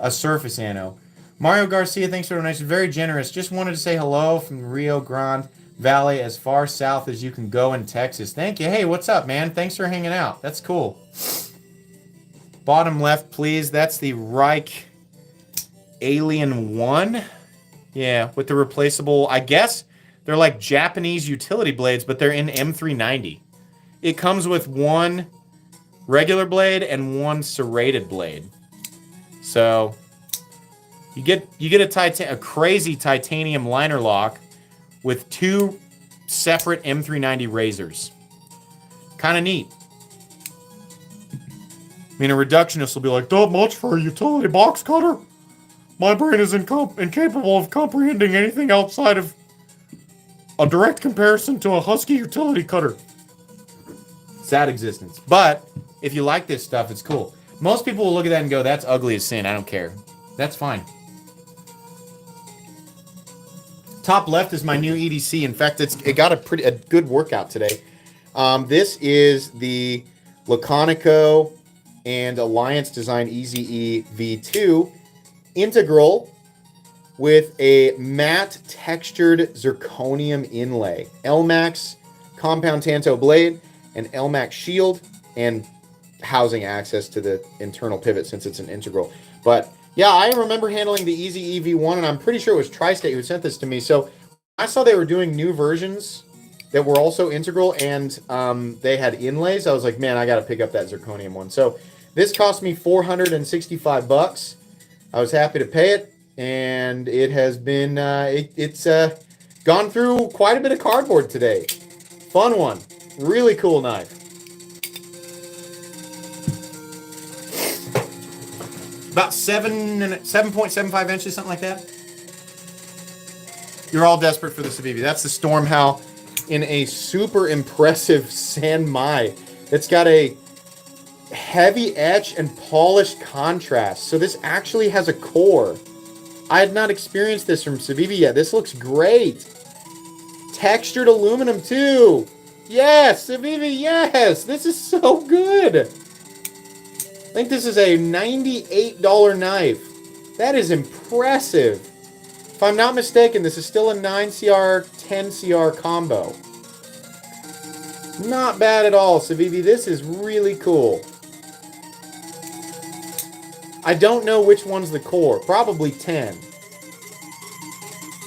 [SPEAKER 2] a surface ano. Mario Garcia, thanks for the donation. Very generous. Just wanted to say hello from Rio Grande Valley, as far south as you can go in Texas. Thank you. Hey, what's up, man? Thanks for hanging out. That's cool. Bottom left, please. That's the Reich Alien 1. Yeah, with the replaceable, I guess they're like Japanese utility blades, but they're in M390. It comes with one regular blade and one serrated blade. So you get a crazy titanium liner lock with two separate M390 razors. Kind of neat. I mean, a reductionist will be like, not much for a utility box cutter. My brain is incapable of comprehending anything outside of a direct comparison to a Husky utility cutter. Sad existence. But if you like this stuff, it's cool. Most people will look at that and go, that's ugly as sin. I don't care. That's fine. Top left is my new EDC. In fact, it got a good workout today. This is the Laconico and Alliance Design EZE V2 integral with a matte textured zirconium inlay. LMAX compound tanto blade, and LMAX shield, and housing access to the internal pivot since it's an integral. But yeah, I remember handling the EZE V1, and I'm pretty sure it was Tri-State who sent this to me. So I saw they were doing new versions that were also integral, and they had inlays. I was like, man, I got to pick up that zirconium one. So this cost me $465. I was happy to pay it, and it has been it's gone through quite a bit of cardboard today. Fun one, really cool knife. About 7.75 inches, something like that. You're all desperate for the Civivi. That's the Stormhow in a super impressive San Mai. It's got a heavy etch and polished contrast. So this actually has a core. I had not experienced this from Civivi yet. This looks great. Textured aluminum too. Yes, Civivi, yes. This is so good. I think this is a $98 knife. That is impressive. If I'm not mistaken, this is still a 9CR, 10CR combo. Not bad at all, Civivi. This is really cool. I don't know which one's the core. Probably 10.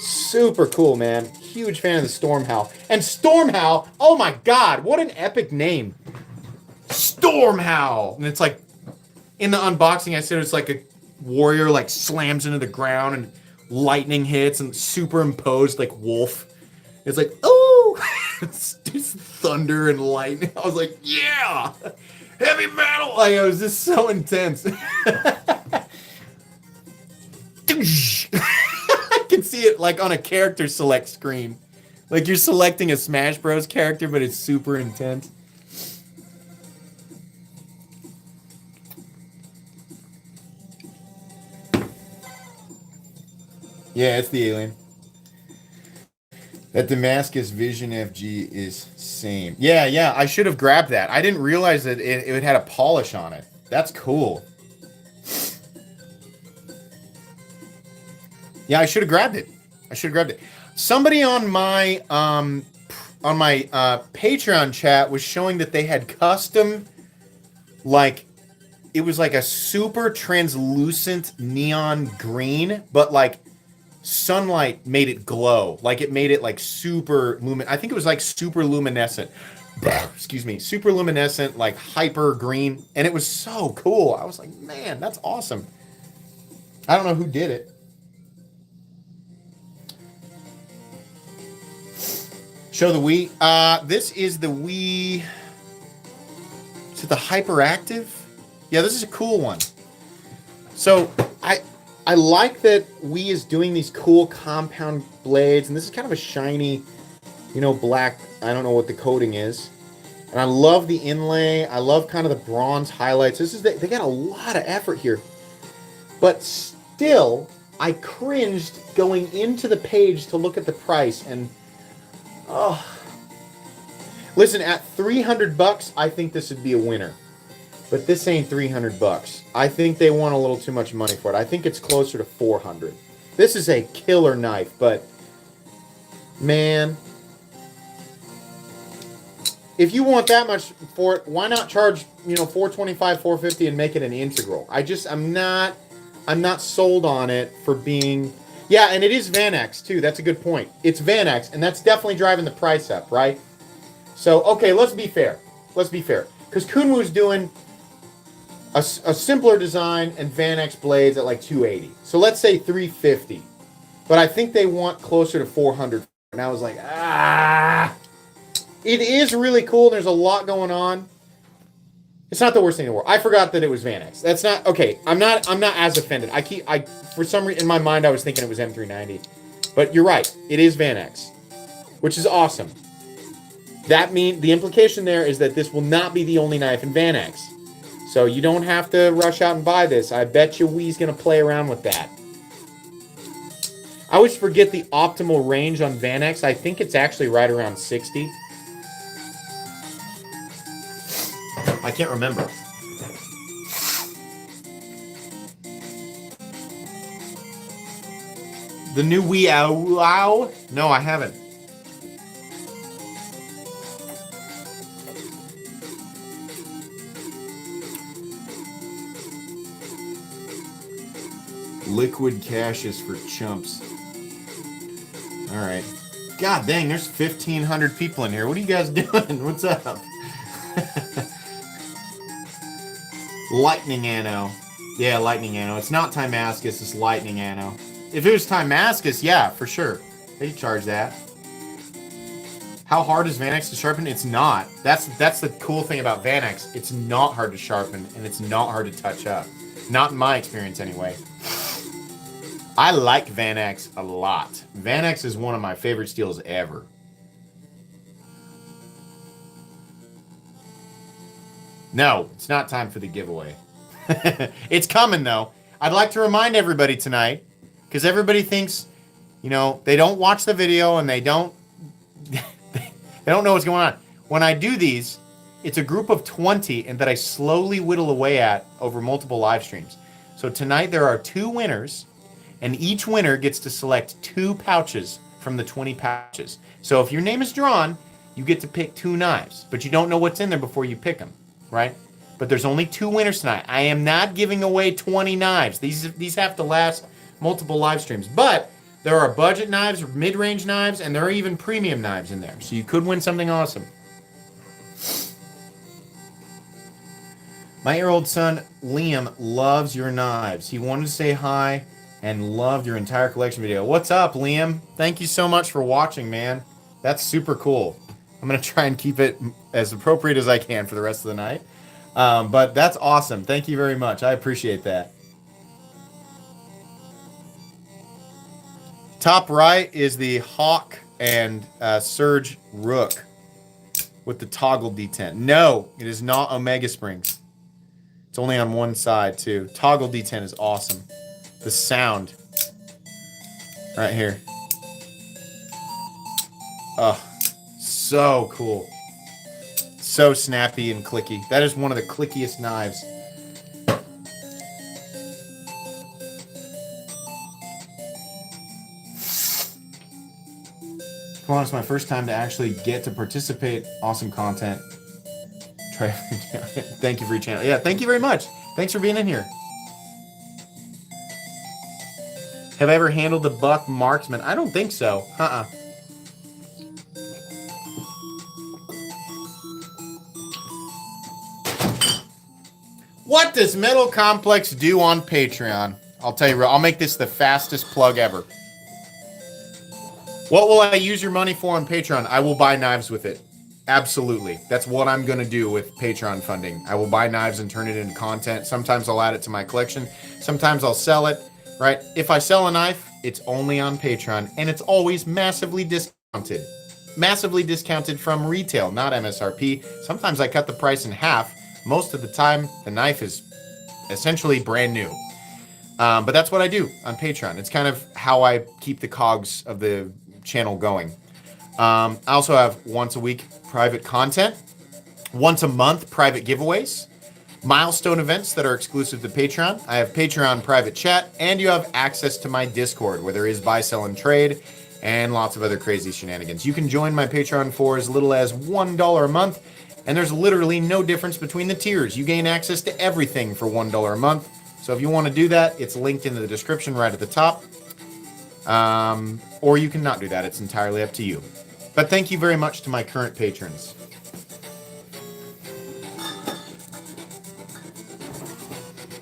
[SPEAKER 2] Super cool, man. Huge fan of the Stormhowl. And Stormhowl, oh my god, what an epic name. Stormhowl! And it's like, in the unboxing, I said it's like a warrior like slams into the ground and lightning hits and superimposed like wolf. It's like, oh! It's just thunder and lightning. I was like, yeah! Heavy metal! Like, it was just so intense. I can see it like on a character select screen. Like you're selecting a Smash Bros. Character, but it's super intense. Yeah, it's the alien. That Damascus Vision FG is same. Yeah, I should have grabbed that. I didn't realize that it had a polish on it. That's cool. Yeah, I should have grabbed it. Somebody on my Patreon chat was showing that they had custom, like, it was like a super translucent neon green, but like sunlight made it glow. Like it made it like super I think it was like super luminescent. Excuse me. Super luminescent, like hyper green. And it was so cool. I was like, man, that's awesome. I don't know who did it. Show the Wii. This is the Wii. Is it the Hyperactive? Yeah, this is a cool one. So I like that Wii is doing these cool compound blades, and this is kind of a shiny, black. I don't know what the coating is, and I love the inlay. I love kind of the bronze highlights. They got a lot of effort here, but still, I cringed going into the page to look at the price, and listen, at $300, I think this would be a winner. But this ain't $300. I think they want a little too much money for it. I think it's closer to $400. This is a killer knife, but man, if you want that much for it, why not charge, $425, $450 and make it an integral? I'm not sold on it for being. Yeah, and it is Vanax too. That's a good point. It's Vanax, and that's definitely driving the price up, right? So, okay, let's be fair. Because Kunwu's doing a simpler design and Vanax blades at like $280. So let's say $350. But I think they want closer to $400. And I was like, It is really cool. There's a lot going on. It's not the worst thing in the world. I forgot that it was Vanax. That's not okay. I'm not as offended. For some reason in my mind I was thinking it was M390. But you're right. It is Vanax, which is awesome. The implication there is that this will not be the only knife in Vanax. So you don't have to rush out and buy this. I bet you Wii's going to play around with that. I always forget the optimal range on Vanax. I think it's actually right around 60. I can't remember. The new Wii Ow? No, I haven't. Liquid cash is for chumps. Alright. God dang, there's 1,500 people in here. What are you guys doing? What's up? Lightning Anno. Yeah, Lightning Anno. It's not Timascus, it's Lightning Anno. If it was Timascus, yeah, for sure. They charge that. How hard is Vanax to sharpen? It's not. That's the cool thing about Vanax. It's not hard to sharpen, and it's not hard to touch up. Not in my experience, anyway. I like Vanax a lot. Vanax is one of my favorite steels ever. No, it's not time for the giveaway. It's coming, though. I'd like to remind everybody tonight, because everybody thinks, they don't watch the video and they don't know what's going on. When I do these, it's a group of 20 and that I slowly whittle away at over multiple live streams. So tonight there are 2 winners, and each winner gets to select 2 pouches from the 20 pouches. So if your name is drawn, you get to pick 2 knives, but you don't know what's in there before you pick them, right? but there's only 2 winners tonight. I am not giving away 20 knives. These have to last multiple live streams. But there are budget knives, mid-range knives, and there are even premium knives in there. So you could win something awesome. My 8-year-old son, Liam, loves your knives. He wanted to say hi and loved your entire collection video. What's up, Liam? Thank you so much for watching, man. That's super cool. I'm going to try and keep it as appropriate as I can for the rest of the night. But that's awesome. Thank you very much. I appreciate that. Top right is the Hawk and Surge Rook with the toggle detent. No, it is not Omega Springs. It's only on one side, too. Toggle detent is awesome. The sound. Right here. Oh, so cool. So snappy and clicky. That is one of the clickiest knives. Come on, it's my first time to actually get to participate. Awesome content. Try. Thank you for your channel. Yeah, thank you very much. Thanks for being in here. Have I ever handled the buck marksman? I don't think so. What does Metal Complex do on Patreon? I'll tell you, I'll make this the fastest plug ever. What will I use your money for on Patreon? I will buy knives with it. Absolutely. That's what I'm going to do with Patreon funding. I will buy knives and turn it into content. Sometimes I'll add it to my collection. Sometimes I'll sell it, right? If I sell a knife, it's only on Patreon, and it's always massively discounted. Massively discounted from retail, not MSRP. Sometimes I cut the price in half. Most of the time, the knife is essentially brand new. But that's what I do on Patreon. It's kind of how I keep the cogs of the channel going. I also have once a week private content, once a month private giveaways, milestone events that are exclusive to Patreon. I have Patreon private chat, and you have access to my Discord where there is buy, sell, and trade, and lots of other crazy shenanigans. You can join my Patreon for as little as $1 a month, and there's literally no difference between the tiers. You gain access to everything for $1 a month. So if you want to do that, it's linked in the description right at the top. Or you can not do that. It's entirely up to you. But thank you very much to my current patrons.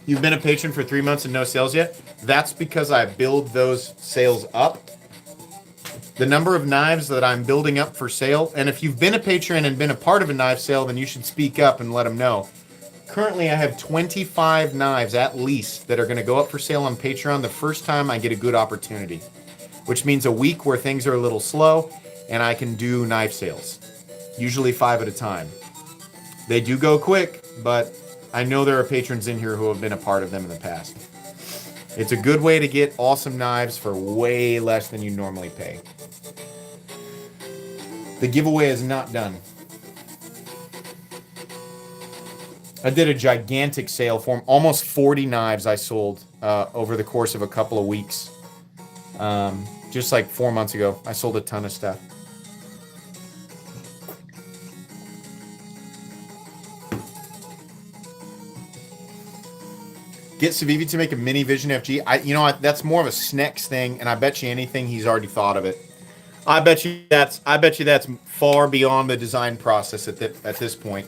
[SPEAKER 2] You've been a patron for 3 months and no sales yet? That's because I build those sales up. The number of knives that I'm building up for sale, and if you've been a patron and been a part of a knife sale, then you should speak up and let them know. Currently, I have 25 knives at least that are going to go up for sale on Patreon the first time I get a good opportunity, which means a week where things are a little slow and I can do knife sales, usually 5 at a time. They do go quick, but I know there are patrons in here who have been a part of them in the past. It's a good way to get awesome knives for way less than you normally pay. The giveaway is not done. I did a gigantic sale for almost 40 knives I sold over the course of a couple of weeks. Just like 4 months ago, I sold a ton of stuff. Get Savivi to make a mini Vision FG. That's more of a Snex thing, and I bet you anything he's already thought of it. I bet you that's far beyond the design process at this point.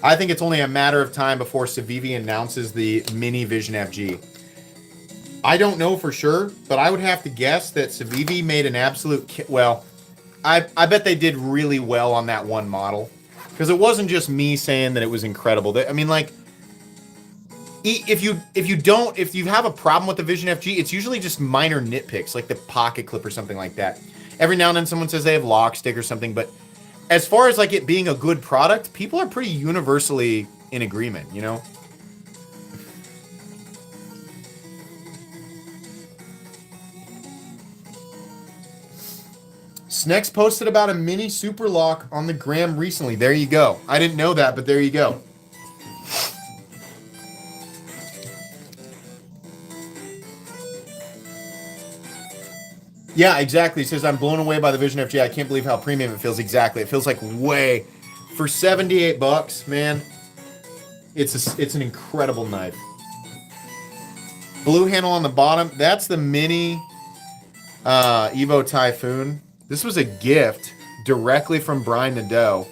[SPEAKER 2] I think it's only a matter of time before Savivi announces the mini Vision FG. I don't know for sure, but I would have to guess that Savivi made an absolute I bet they did really well on that one model, because it wasn't just me saying that it was incredible. I mean, like, if you have a problem with the Vision FG, it's usually just minor nitpicks, like the pocket clip or something like that. Every now and then someone says they have lock stick or something, but as far as like it being a good product, people are pretty universally in agreement, you know? Snex posted about a mini super lock on the gram recently. There you go. I didn't know that, but there you go. Yeah, exactly. He says, I'm blown away by the Vision FG. I can't believe how premium it feels. Exactly. It feels like way. For $78, man. It's an incredible knife. Blue handle on the bottom. That's the mini Evo Typhoon. This was a gift directly from Brian Nadeau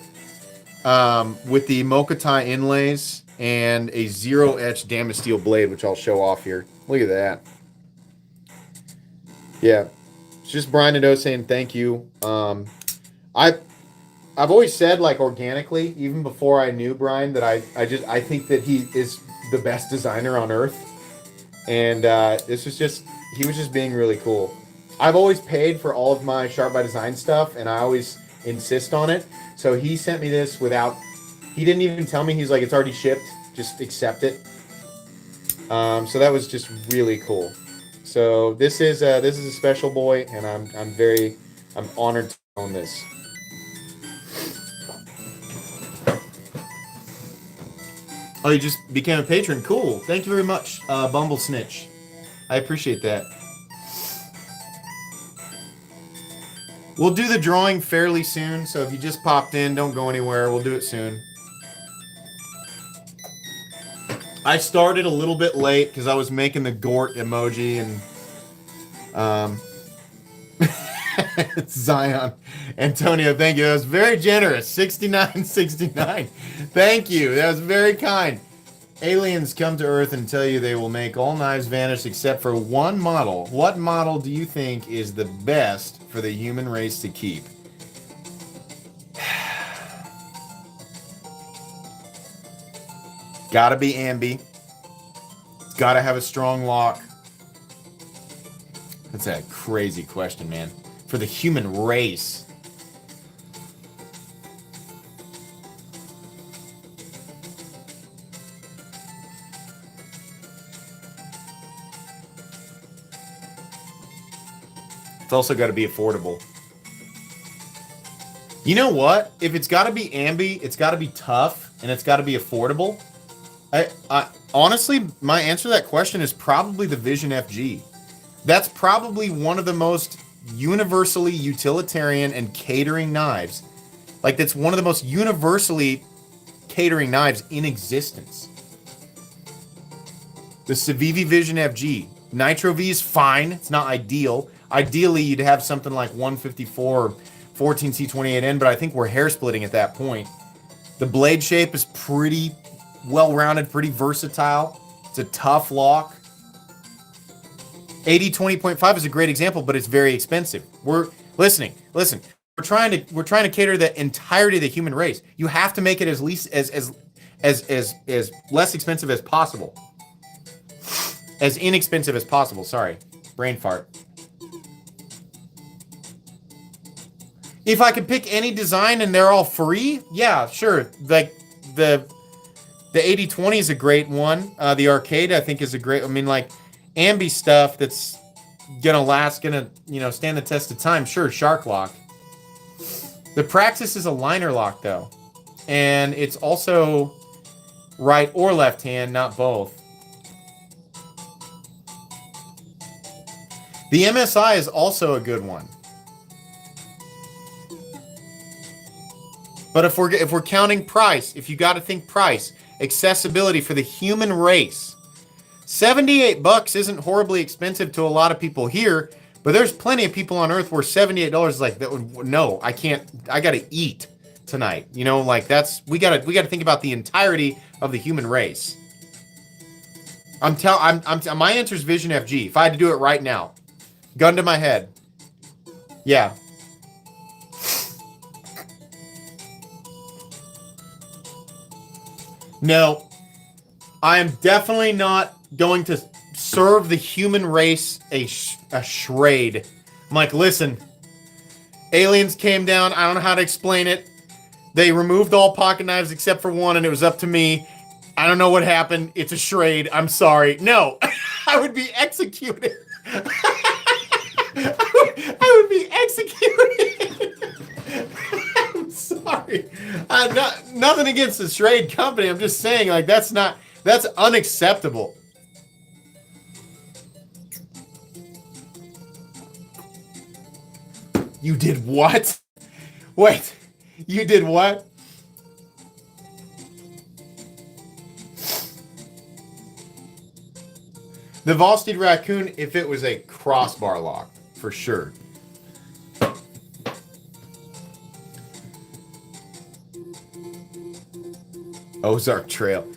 [SPEAKER 2] with the Mokatai inlays and a zero etch damaged steel blade, which I'll show off here. Look at that. Yeah, it's just Brian Nadeau saying thank you. I've always said, like, organically, even before I knew Brian, that I think that he is the best designer on earth. And this was just, he was just being really cool. I've always paid for all of my Sharp by Design stuff, and I always insist on it. So he sent me this without, he didn't even tell me. He's like, it's already shipped, just accept it. So that was just really cool. So this is a special boy, and I'm honored to own this. Oh, you just became a patron. Cool. Thank you very much, Bumble Snitch. I appreciate that. We'll do the drawing fairly soon, so if you just popped in, don't go anywhere. We'll do it soon. I started a little bit late because I was making the Gort emoji and Zion. Antonio, thank you. That was very generous. 69.69. Thank you. That was very kind. Aliens come to Earth and tell you they will make all knives vanish except for one model. What model do you think is the best for the human race to keep? Gotta be ambi. It's gotta have a strong lock. That's a crazy question, man. For the human race. It's also got to be affordable. You know what? If it's got to be ambi, it's got to be tough, and it's got to be affordable. I honestly, my answer to that question is probably the Vision FG. That's probably one of the most universally utilitarian and catering knives. Like, that's one of the most universally catering knives in existence. The Civivi Vision FG. Nitro V is fine. It's not ideal. Ideally, you'd have something like 154 or 14C28N, but I think we're hair splitting at that point. The blade shape is pretty well-rounded, pretty versatile. It's a tough lock. 80-20.5 is a great example, but it's very expensive. Listen. We're trying to cater the entirety of the human race. You have to make it as less expensive as possible. As inexpensive as possible. Sorry. Brain fart. If I could pick any design and they're all free, yeah, sure. Like the 80-20 is a great one. The arcade, I think, is a great. I mean, like ambi stuff that's gonna stand the test of time. Sure, Shark Lock. The Praxis is a liner lock though, and it's also right or left hand, not both. The MSI is also a good one. But if we're counting price, if you got to think price, accessibility for the human race, $78 isn't horribly expensive to a lot of people here, but there's plenty of people on Earth where $78 is like, no, I can't. I got to eat tonight. You know, like we got to think about the entirety of the human race. My answer is Vision FG. If I had to do it right now, gun to my head, yeah. No, I am definitely not going to serve the human race a charade. I'm like, listen, aliens came down. I don't know how to explain it. They removed all pocket knives except for one, and it was up to me. I don't know what happened. It's a charade. I'm sorry. No, I would be executed. I would be executed. I'm sorry. Nothing against the charade company. I'm just saying, like, that's unacceptable. You did what? Wait, you did what? The Volstead Raccoon, if it was a crossbar lock, for sure. Ozark Trail.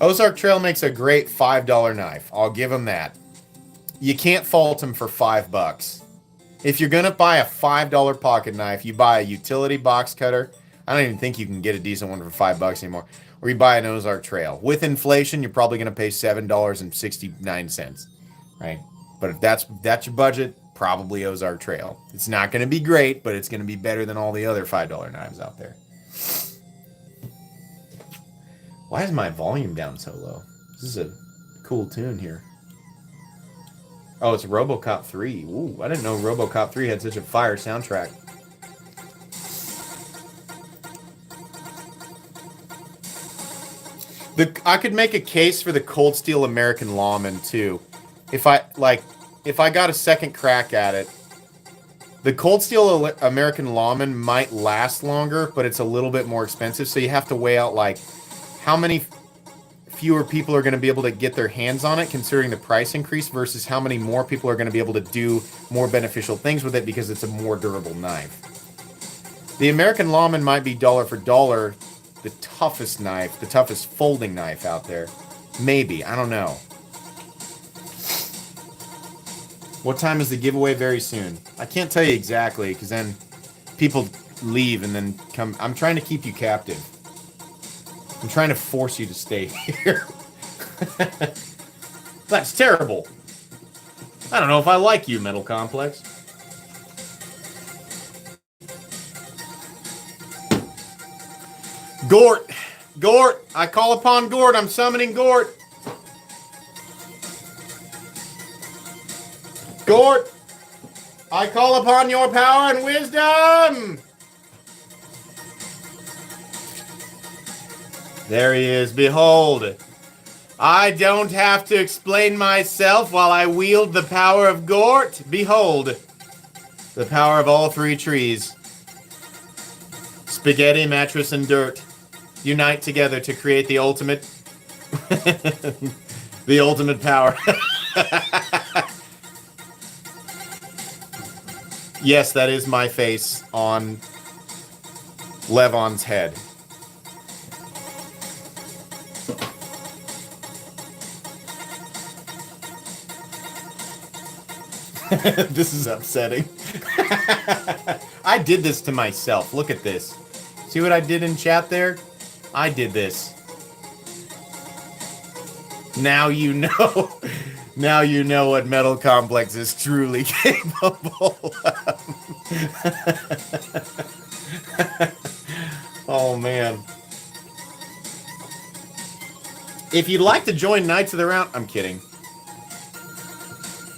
[SPEAKER 2] Ozark Trail makes a great $5 knife. I'll give him that. You can't fault him for $5. If you're going to buy a $5 pocket knife, you buy a utility box cutter. I don't even think you can get a decent one for $5 anymore. Or you buy an Ozark Trail. With inflation, you're probably going to pay $7.69, right? But if that's your budget, probably Ozark Trail. It's not going to be great, but it's going to be better than all the other $5 knives out there. Why is my volume down so low? This is a cool tune here. Oh, it's RoboCop 3. Ooh, I didn't know RoboCop 3 had such a fire soundtrack. I could make a case for the Cold Steel American Lawman too. If I got a second crack at it. The Cold Steel American Lawman might last longer, but it's a little bit more expensive, so you have to weigh out like how many fewer people are going to be able to get their hands on it considering the price increase versus how many more people are going to be able to do more beneficial things with it because it's a more durable knife. The American Lawman might be dollar for dollar the toughest knife, the toughest folding knife out there. Maybe. I don't know. What time is the giveaway? Very soon. I can't tell you exactly because then people leave and then come. I'm trying to keep you captive. I'm trying to force you to stay here. That's terrible. I don't know if I like you, Metal Complex. Gort! Gort! I call upon Gort. I'm summoning Gort. Gort! I call upon your power and wisdom! There he is. Behold. I don't have to explain myself while I wield the power of Gort. Behold. The power of all three trees. Spaghetti, mattress, and dirt unite together to create the ultimate... the ultimate power. Yes, that is my face on Levon's head. This is upsetting. I did this to myself. Look at this. See what I did in chat there? I did this. Now you know. Now you know what Metal Complex is truly capable of. Oh, man. If you'd like to join Knights of the Round... I'm kidding.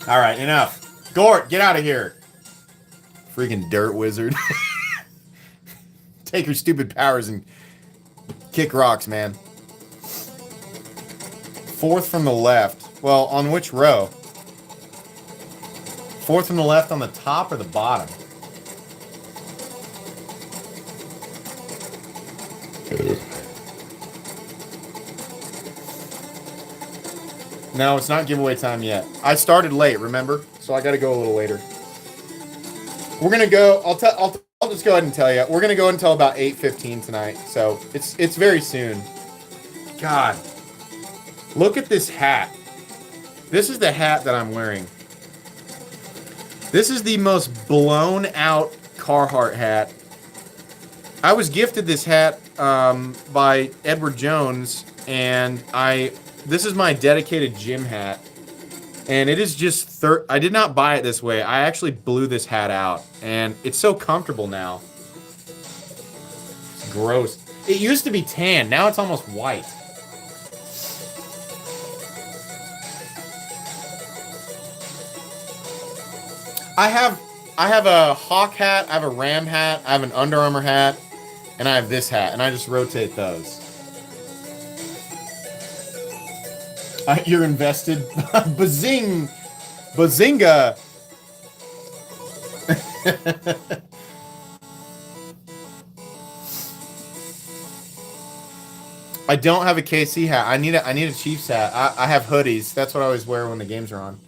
[SPEAKER 2] All right, enough. Gort, get out of here. Freaking dirt wizard. Take your stupid powers and kick rocks, man. Fourth from the left. Well, on which row? Fourth from the left on the top or the bottom? No, it's not giveaway time yet. I started late, remember? So I got to go a little later. We're gonna go. I'll just go ahead and tell you. We're gonna go until about 8:15 tonight. So it's very soon. God, look at this hat. This is the hat that I'm wearing. This is the most blown out Carhartt hat. I was gifted this hat by Edward Jones, and this is my dedicated gym hat. And it is just I did not buy it this way. I actually blew this hat out, and it's so comfortable now. It's gross. It used to be tan. Now it's almost white. I have a Hawk hat, I have a Ram hat, I have an Under Armour hat, and I have this hat, and I just rotate those. You're invested. Bazing! Bazinga! I don't have a KC hat. I need a Chiefs hat. I have hoodies. That's what I always wear when the games are on.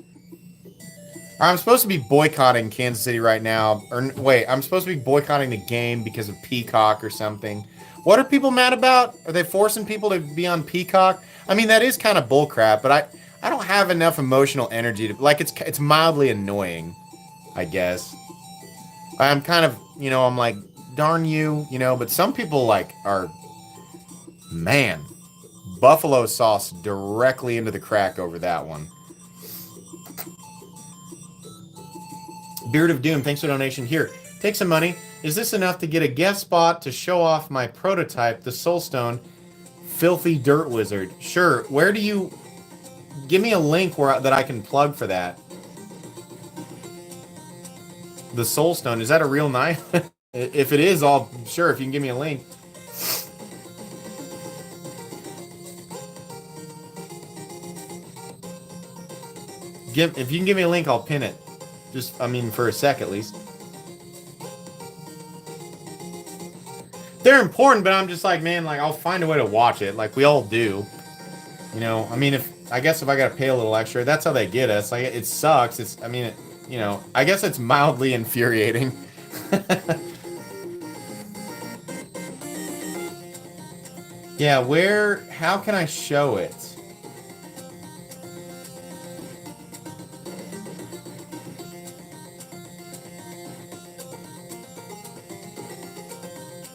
[SPEAKER 2] I'm supposed to be boycotting Kansas City right now. Or wait, I'm supposed to be boycotting the game because of Peacock or something. What are people mad about? Are they forcing people to be on Peacock? I mean, that is kind of bullcrap, but I don't have enough emotional energy to like. It's mildly annoying, I guess. I'm kind of, I'm like, darn you, but some people like are, man, buffalo sauce directly into the crack over that one. Beard of Doom, thanks for the donation. Here, take some money. Is this enough to get a guest spot to show off my prototype, the Soulstone Filthy Dirt Wizard? Sure. Where do you... Give me a link that I can plug for that. The Soulstone, is that a real knife? If it is, sure, if you can give me a link. If you can give me a link, I'll pin it. Just, for a sec at least. They're important, but I'm just like, man, like, I'll find a way to watch it, like we all do. I guess if I gotta pay a little extra, that's how they get us. Like, it sucks. I guess it's mildly infuriating. Yeah, how can I show it?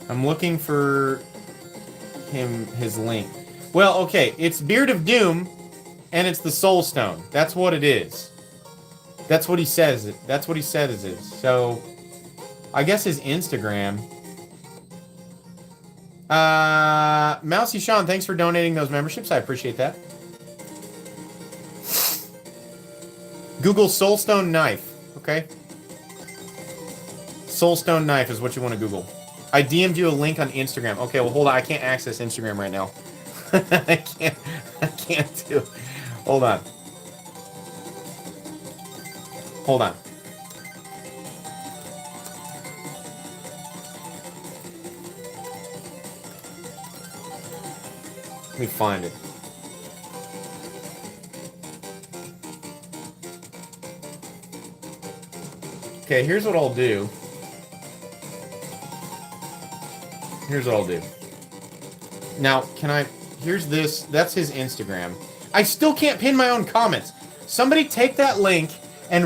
[SPEAKER 2] I'm looking for his link. Well, okay, it's Beard of Doom, and it's the Soulstone. That's what it is. That's what he says. That's what he said it is. So, I guess his Instagram. Mousy Sean, thanks for donating those memberships. I appreciate that. Google Soulstone knife. Okay. Soulstone knife is what you want to Google. I DM'd you a link on Instagram. Okay, well, hold on. I can't access Instagram right now. I can't do. Hold on. Hold on. Let me find it. Okay, here's what I'll do. Here's what I'll do. Now, here's this. That's his Instagram. I still can't pin my own comments. Somebody take that link and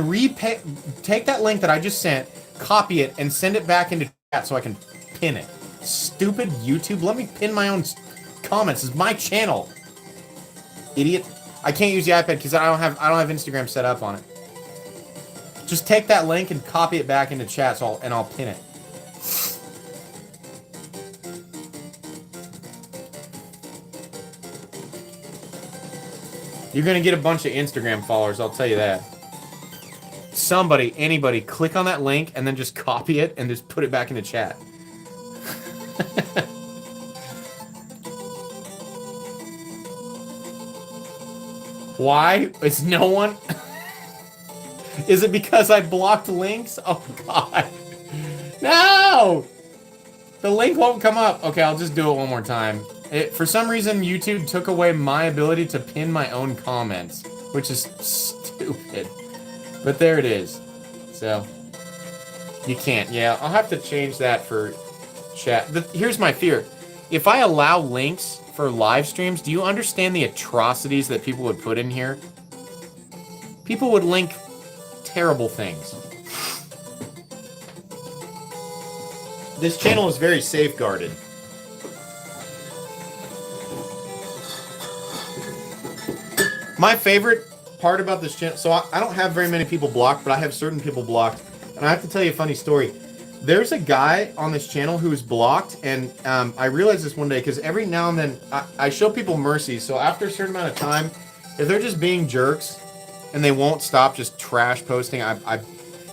[SPEAKER 2] take that link that I just sent, copy it, and send it back into chat so I can pin it. Stupid YouTube. Let me pin my own comments. It's my channel. Idiot. I can't use the iPad because I don't have Instagram set up on it. Just take that link and copy it back into chat and I'll pin it. You're going to get a bunch of Instagram followers, I'll tell you that. Anybody, click on that link and then just copy it and just put it back into chat. Why? Is no one? Is it because I blocked links? Oh, God. No! The link won't come up. Okay, I'll just do it one more time. For some reason, YouTube took away my ability to pin my own comments, which is stupid. But there it is. So, you can't. Yeah, I'll have to change that for chat. Here's my fear. If I allow links for live streams, do you understand the atrocities that people would put in here? People would link terrible things. This channel is very safeguarded. My favorite part about this channel, so I don't have very many people blocked, but I have certain people blocked. And I have to tell you a funny story. There's a guy on this channel who's blocked, and I realized this one day, because every now and then, I show people mercy, so after a certain amount of time, if they're just being jerks, and they won't stop just trash posting,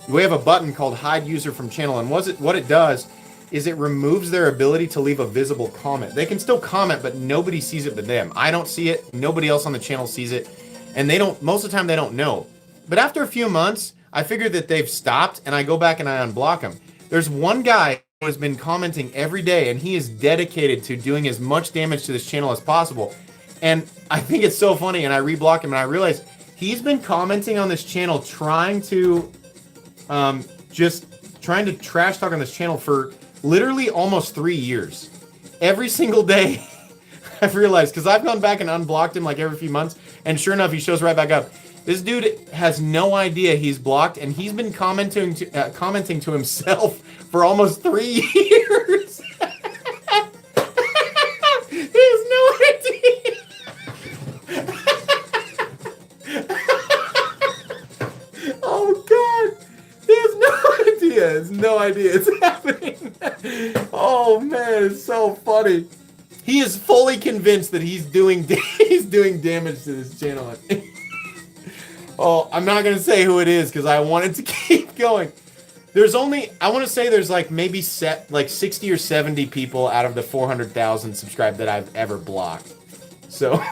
[SPEAKER 2] we have a button called Hide User from Channel, and what it does is it removes their ability to leave a visible comment. They can still comment, but nobody sees it but them. I don't see it, nobody else on the channel sees it, and most of the time they don't know. But after a few months, I figure that they've stopped, and I go back and I unblock them. There's one guy has been commenting every day, and he is dedicated to doing as much damage to this channel as possible. And I think it's so funny, and I reblock him, and I realize he's been commenting on this channel trying to just trying to trash talk on this channel for literally almost 3 years. Every single day, I've realized, because I've gone back and unblocked him like every few months, and sure enough, he shows right back up. This dude has no idea he's blocked, and he's been commenting to himself for almost 3 years. He has no idea. Oh God, he has no idea. He has no idea it's happening. Oh man, it's so funny. He is fully convinced that he's doing damage to this channel. Oh, I'm not gonna say who it is because I want it to keep going. There's only, I want to say there's like maybe 60 or 70 people out of the 400,000 subscribed that I've ever blocked. So,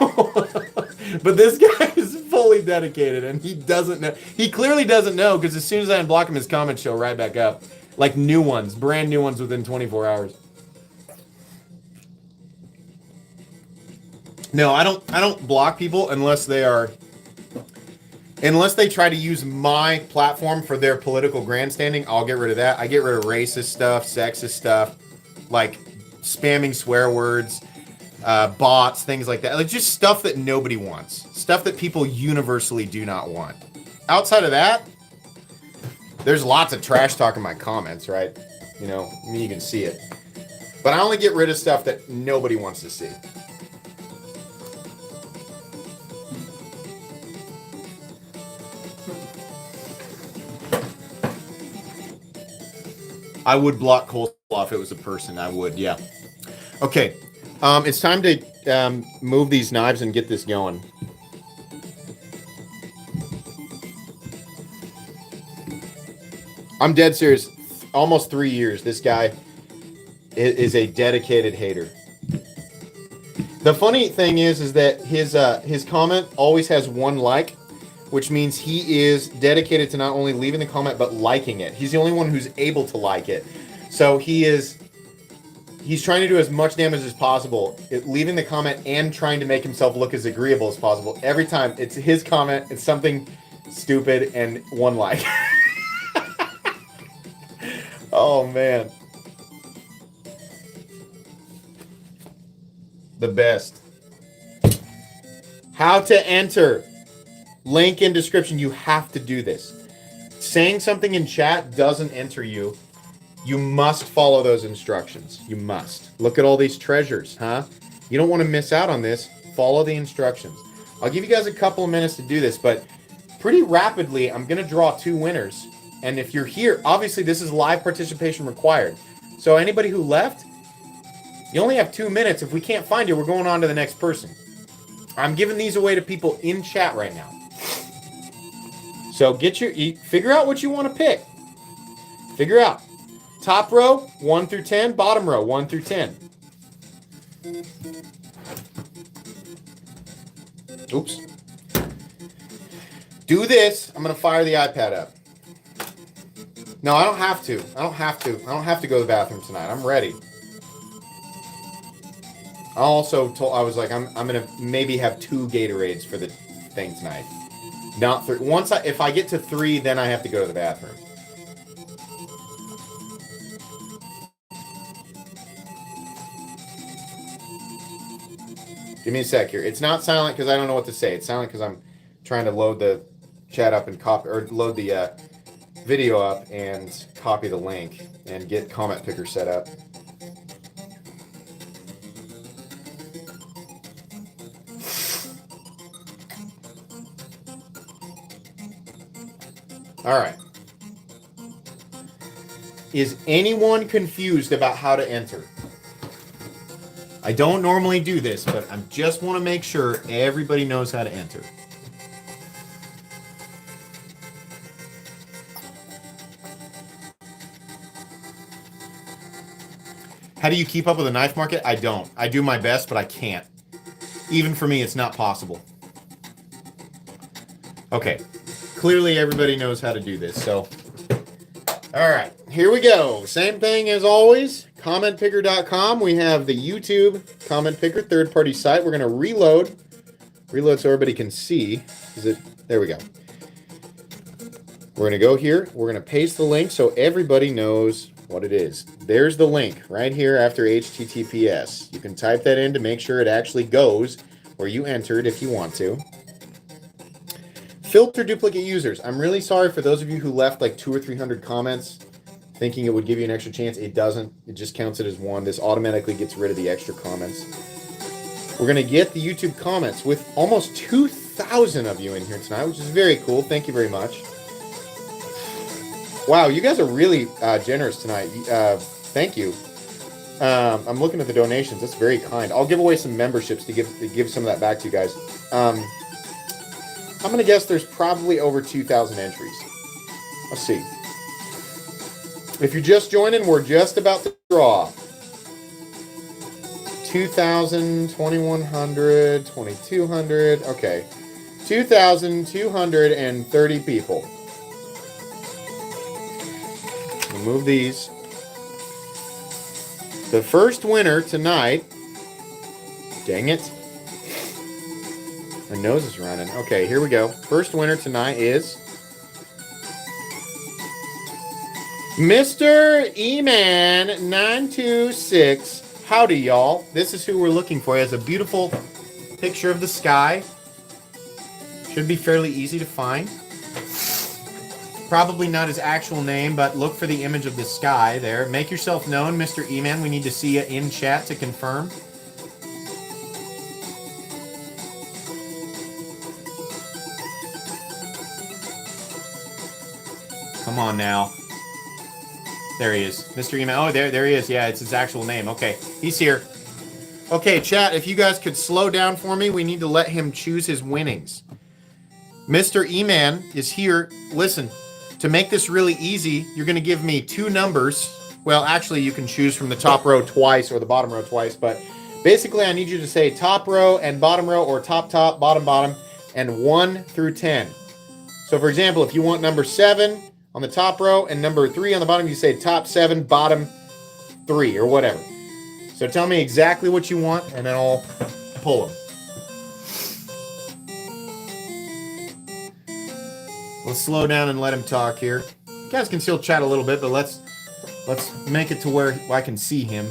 [SPEAKER 2] but this guy is fully dedicated, and he doesn't know. He clearly doesn't know, because as soon as I unblock him, his comments show right back up, like new ones, brand new ones within 24 hours. No, I don't block people unless they try to use my platform for their political grandstanding. I'll get rid of that. I get rid of racist stuff, sexist stuff, like spamming swear words, bots, things like that. Like just stuff that nobody wants. Stuff that people universally do not want. Outside of that, there's lots of trash talk in my comments, right? You know, I mean, you can see it. But I only get rid of stuff that nobody wants to see. I would block coleslaw if it was a person. I would, yeah. Okay, it's time to move these knives and get this going. I'm dead serious. Almost 3 years. This guy is a dedicated hater. The funny thing is that his comment always has 1 like, which means he is dedicated to not only leaving the comment, but liking it. He's the only one who's able to like it. So he's trying to do as much damage as possible, leaving the comment and trying to make himself look as agreeable as possible. Every time it's his comment, it's something stupid and 1 like. Oh man. The best. How to enter. Link in description. You have to do this. Saying something in chat doesn't enter you. You must follow those instructions. You must. Look at all these treasures, huh? You don't want to miss out on this. Follow the instructions. I'll give you guys a couple of minutes to do this, but pretty rapidly, I'm going to draw 2 winners. And if you're here, obviously this is live participation required. So anybody who left, you only have 2 minutes. If we can't find you, we're going on to the next person. I'm giving these away to people in chat right now. So figure out what you want to pick. Figure out. Top row, 1 through 10. Bottom row, 1 through 10. Oops. Do this. I'm going to fire the iPad up. No, I don't have to. I don't have to go to the bathroom tonight. I'm ready. I also told, I was like, I'm going to maybe have 2 Gatorades for the thing tonight. Not 3. If I get to 3, then I have to go to the bathroom. Give me a sec here. It's not silent because I don't know what to say. It's silent because I'm trying to load the chat up and copy, or load the video up and copy the link and get comment picker set up. All right. Is anyone confused about how to enter? I don't normally do this, but I just want to make sure everybody knows how to enter. How do you keep up with the knife market? I don't. I do my best, but I can't. Even for me, it's not possible. Okay. Clearly, everybody knows how to do this, so... All right. here we go. Same thing as always. CommentPicker.com. We have the YouTube comment picker third-party site. We're going to reload so everybody can see. There we go. We're going to go here. We're going to paste the link so everybody knows what it is. There's the link right here after HTTPS. You can type that in to make sure it actually goes where you entered if you want to. Filter duplicate users. I'm really sorry for those of you who left like 200 or 300 comments thinking it would give you an extra chance. It doesn't. It just counts it as one. This automatically gets rid of the extra comments. We're going to get the YouTube comments with almost 2,000 of you in here tonight, which is very cool. Thank you very much. Wow, you guys are really generous tonight. Thank you. I'm looking at the donations. That's very kind. I'll give away some memberships to give some of that back to you guys. I'm going to guess there's probably over 2,000 entries. Let's see. If you're just joining, we're just about to draw. 2,000, 2,100, 2,200. Okay. 2,230 people. Remove these. The first winner tonight. Dang it. My nose is running. Okay, here we go. First winner tonight is Mr. E-Man926. Howdy, y'all. This is who we're looking for. He has a beautiful picture of the sky. Should be fairly easy to find. Probably not his actual name, but look for the image of the sky there. Make yourself known, Mr. E-Man. We need to see you in chat to confirm. Come on now. There he is. Mr. E-Man. Oh, there he is. Yeah, it's his actual name. Okay, he's here. Okay, chat, if you guys could slow down for me, we need to let him choose his winnings. Mr. E-Man is here. Listen, to make this really easy, you're going to give me two numbers. Well, actually, you can choose from the top row twice or the bottom row twice, but basically, I need you to say top row and bottom row, or top, bottom, bottom, and 1 through 10. So, for example, if you want number 7 on the top row and number 3 on the bottom, you say top 7, bottom 3, or whatever. So tell me exactly what you want, and then I'll pull them. Let's slow down and let him talk here. You guys can still chat a little bit, but let's make it to where I can see him.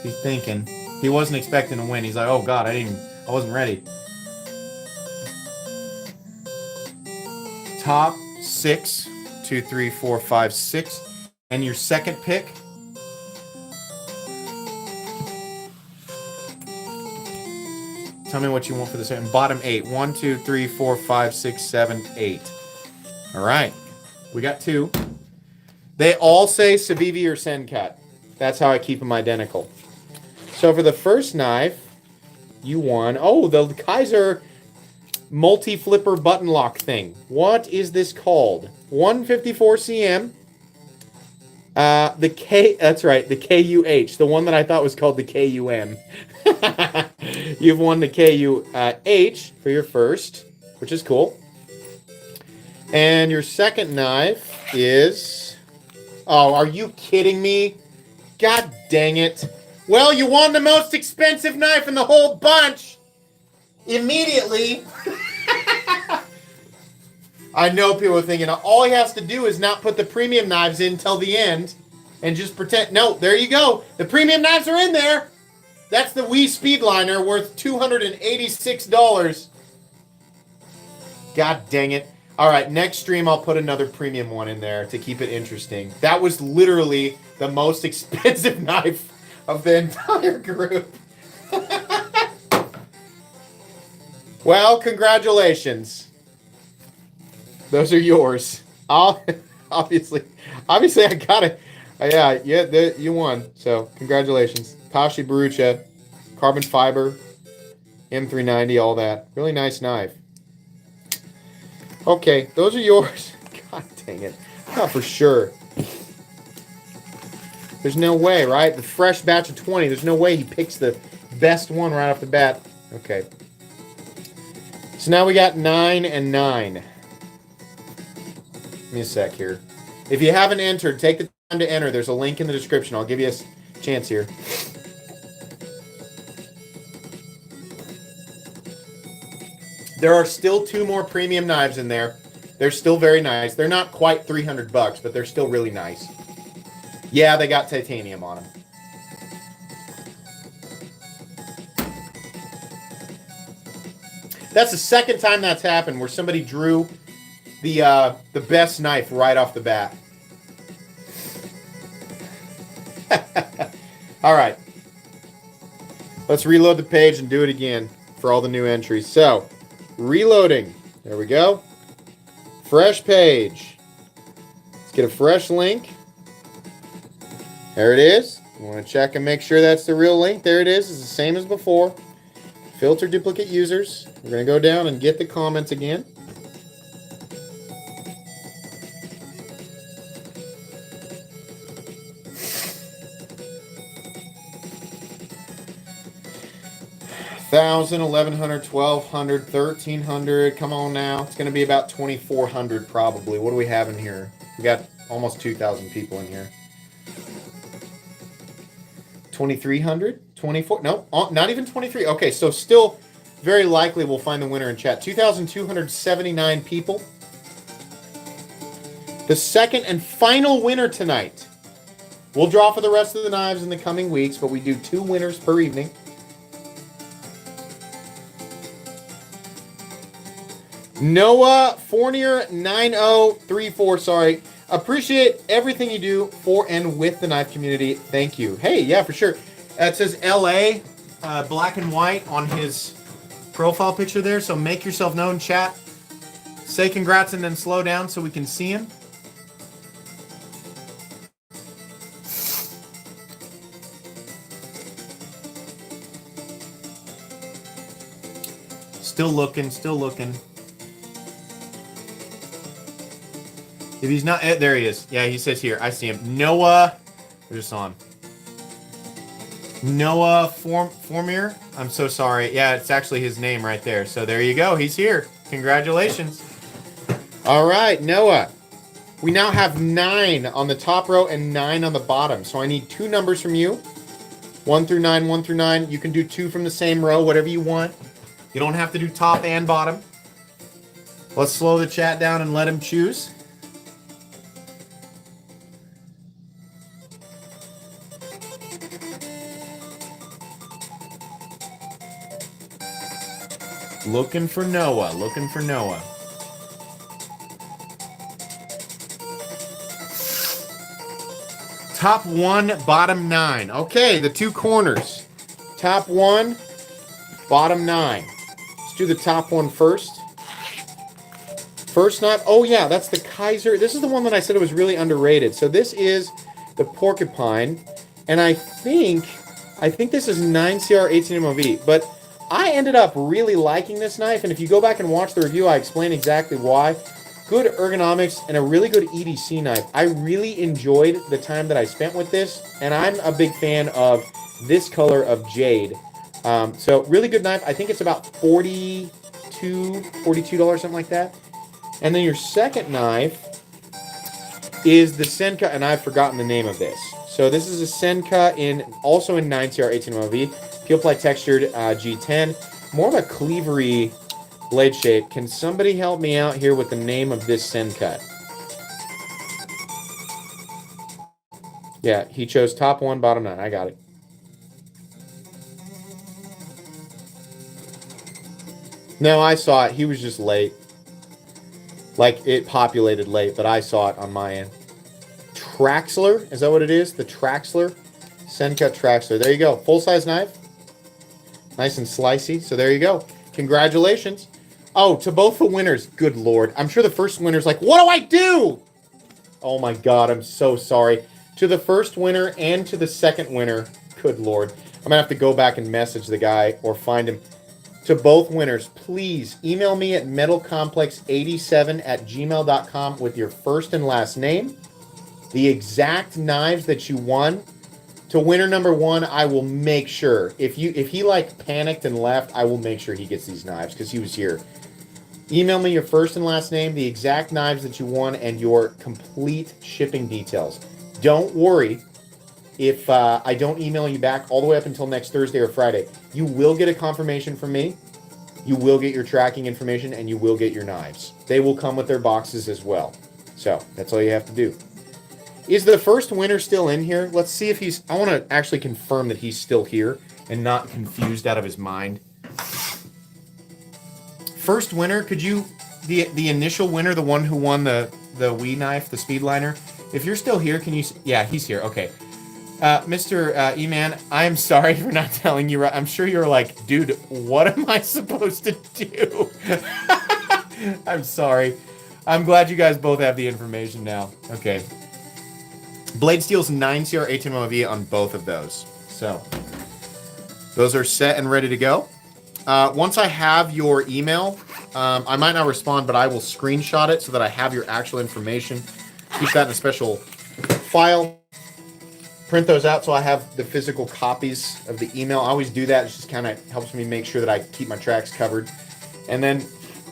[SPEAKER 2] He's thinking. He wasn't expecting to win. He's like, oh God, I wasn't ready. Top 6, 2, 3, 4, 5, 6, and your second pick. Tell me what you want for the second. Bottom 8. 1, 2, 3, 4, 5, 6, 7, 8. All right. We got 2. They all say Civivi or Senkat. That's how I keep them identical. So for the first knife, you won. Oh, the Kaiser multi-flipper button lock thing. What is this called? 154 cm. That's right, the KUH, the one that I thought was called the KUM. You've won the KUH for your first, which is cool. And your second knife is... Oh, are you kidding me? God dang it. Well, you won the most expensive knife in the whole bunch. Immediately. I know people are thinking, all he has to do is not put the premium knives in till the end and just pretend. No, there you go. The premium knives are in there. That's the Wii Speedliner worth $286. God dang it. All right, next stream I'll put another premium one in there to keep it interesting. That was literally the most expensive knife of the entire group. Well, congratulations. Those are yours. Obviously I got it. Yeah, you won. So, congratulations. Tashi Barucha, carbon fiber, M390, all that. Really nice knife. Okay, those are yours. God dang it. Not for sure. There's no way, right? The fresh batch of 20, there's no way he picks the best one right off the bat. Okay. So now we got 9 and 9. Give me a sec here. If you haven't entered, take the time to enter. There's a link in the description. I'll give you a chance here. There are still 2 more premium knives in there. They're still very nice. They're not quite $300, but they're still really nice. Yeah, they got titanium on them. That's the second time that's happened where somebody drew the best knife right off the bat. All right. Let's reload the page and do it again for all the new entries. So, reloading. There we go. Fresh page. Let's get a fresh link. There it is. You want to check and make sure that's the real link. There it is. It's the same as before. Filter duplicate users. We're going to go down and get the comments again. $1,000, $1,100, $1,200, $1,300. Come on now. It's going to be about $2,400 probably. What do we have in here? We got almost 2,000 people in here. 2,300? 24? No, not even 23. Okay, so still very likely we'll find the winner in chat. 2,279 people. The second and final winner tonight. We'll draw for the rest of the knives in the coming weeks, but we do 2 winners per evening. Noah Fournier 9034, sorry. Appreciate everything you do for and with the knife community. Thank you. Hey, yeah, for sure. It says LA, black and white on his profile picture there. So make yourself known, chat. Say congrats and then slow down so we can see him. Still looking, still looking. If he's not, there he is. Yeah, he says here. I see him. Noah, I just saw him. Noah Formier. I'm so sorry. Yeah, it's actually his name right there. So there you go. He's here. Congratulations. All right, Noah. We now have 9 on the top row and 9 on the bottom. So I need 2 numbers from you. 1 through 9, 1 through 9. You can do 2 from the same row, whatever you want. You don't have to do top and bottom. Let's slow the chat down and let him choose. Looking for Noah. Looking for Noah. Top 1, bottom 9. Okay, the 2 corners. Top 1, bottom 9. Let's do the top one first. First knife. Oh, yeah, that's the Kaiser. This is the one that I said it was really underrated. So this is the Porcupine. And I think this is 9CR 18MOV. But I ended up really liking this knife, and if you go back and watch the review, I explain exactly why. Good ergonomics and a really good EDC knife. I really enjoyed the time that I spent with this, and I'm a big fan of this color of jade. So really good knife. I think it's about $42, something like that. And then your second knife is the Senka, and I've forgotten the name of this. So this is a Senka also in 9CR 18MOV. Peel ply textured G10. More of a cleavery blade shape. Can somebody help me out here with the name of this Senka? Yeah, he chose top 1, bottom 9. I got it. No, I saw it. He was just late. Like, it populated late, but I saw it on my end. Traxler? Is that what it is? The Traxler? Senka Traxler. There you go. Full-size knife. Nice and slicey. So there you go. Congratulations. Oh, to both the winners. Good Lord. I'm sure the first winner's like, what do I do? Oh my God, I'm so sorry. To the first winner and to the second winner. Good Lord. I'm going to have to go back and message the guy or find him. To both winners, please email me at metalcomplex87@gmail.com with your first and last name, the exact knives that you won. To winner number 1, I will make sure. If he like panicked and left, I will make sure he gets these knives because he was here. Email me your first and last name, the exact knives that you won, and your complete shipping details. Don't worry if I don't email you back all the way up until next Thursday or Friday. You will get a confirmation from me. You will get your tracking information, and you will get your knives. They will come with their boxes as well. So that's all you have to do. Is the first winner still in here? Let's see if he's... I want to actually confirm that he's still here and not confused out of his mind. First winner, could you... The initial winner, the one who won the Wii knife, the Speedliner, if you're still here, can you... Yeah, he's here. Okay. Mr. E-Man, I am sorry for not telling you. I'm sure you're like, dude, what am I supposed to do? I'm sorry. I'm glad you guys both have the information now. Okay. Blade Steel's 9CR 18MOV on both of those. So, those are set and ready to go. Once I have your email, I might not respond, but I will screenshot it so that I have your actual information. Keep that in a special file. Print those out so I have the physical copies of the email. I always do that. It just kind of helps me make sure that I keep my tracks covered. And then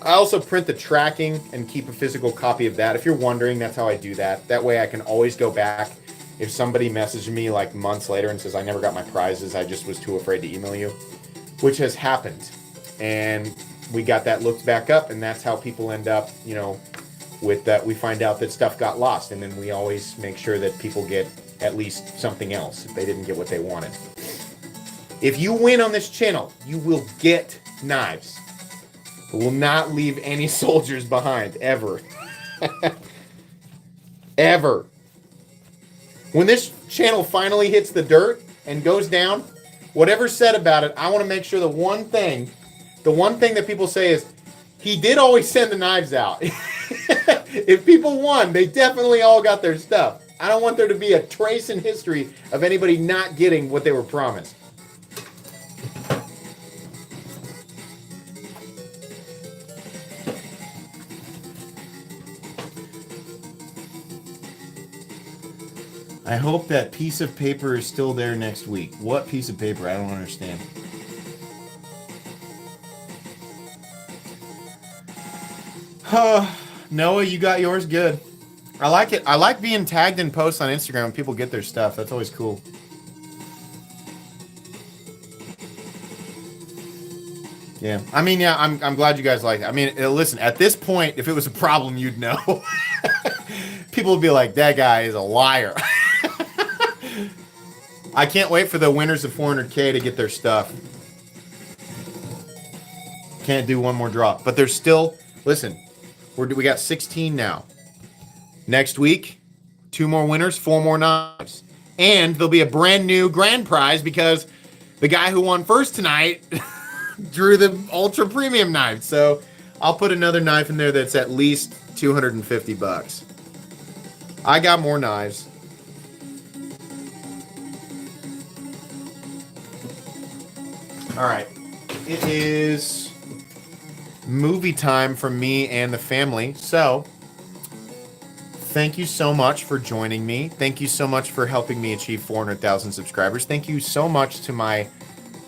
[SPEAKER 2] I also print the tracking and keep a physical copy of that. If you're wondering, that's how I do that. That way I can always go back. If somebody messaged me like months later and says, I never got my prizes, I just was too afraid to email you, which has happened. And we got that looked back up, and that's how people end up, you know, with that. We find out that stuff got lost, and then we always make sure that people get at least something else if they didn't get what they wanted. If you win on this channel, you will get knives. We will not leave any soldiers behind, ever. Ever. When this channel finally hits the dirt and goes down, whatever's said about it, I want to make sure the one thing that people say is, he did always send the knives out. If people won, they definitely all got their stuff. I don't want there to be a trace in history of anybody not getting what they were promised. I hope that piece of paper is still there next week. What piece of paper? I don't understand. Noah, you got yours? Good. I like it. I like being tagged in posts on Instagram when people get their stuff. That's always cool. Yeah. I mean, yeah, I'm glad you guys like it. I mean, listen, at this point, if it was a problem, you'd know. People would be like, that guy is a liar. I can't wait for the winners of 400K to get their stuff. Can't do one more drop. But there's still... Listen, we got 16 now. Next week, 2 more winners, 4 more knives. And there'll be a brand new grand prize because the guy who won first tonight drew the ultra premium knife. So I'll put another knife in there that's at least 250 bucks. I got more knives. All right. It is movie time for me and the family. So thank you so much for joining me. Thank you so much for helping me achieve 400,000 subscribers. Thank you so much to my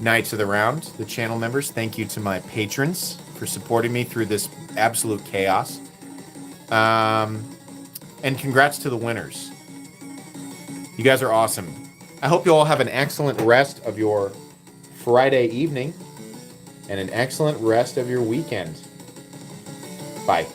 [SPEAKER 2] Knights of the Round, the channel members. Thank you to my patrons for supporting me through this absolute chaos. And congrats to the winners. You guys are awesome. I hope you all have an excellent rest of your Friday evening and an excellent rest of your weekend. Bye.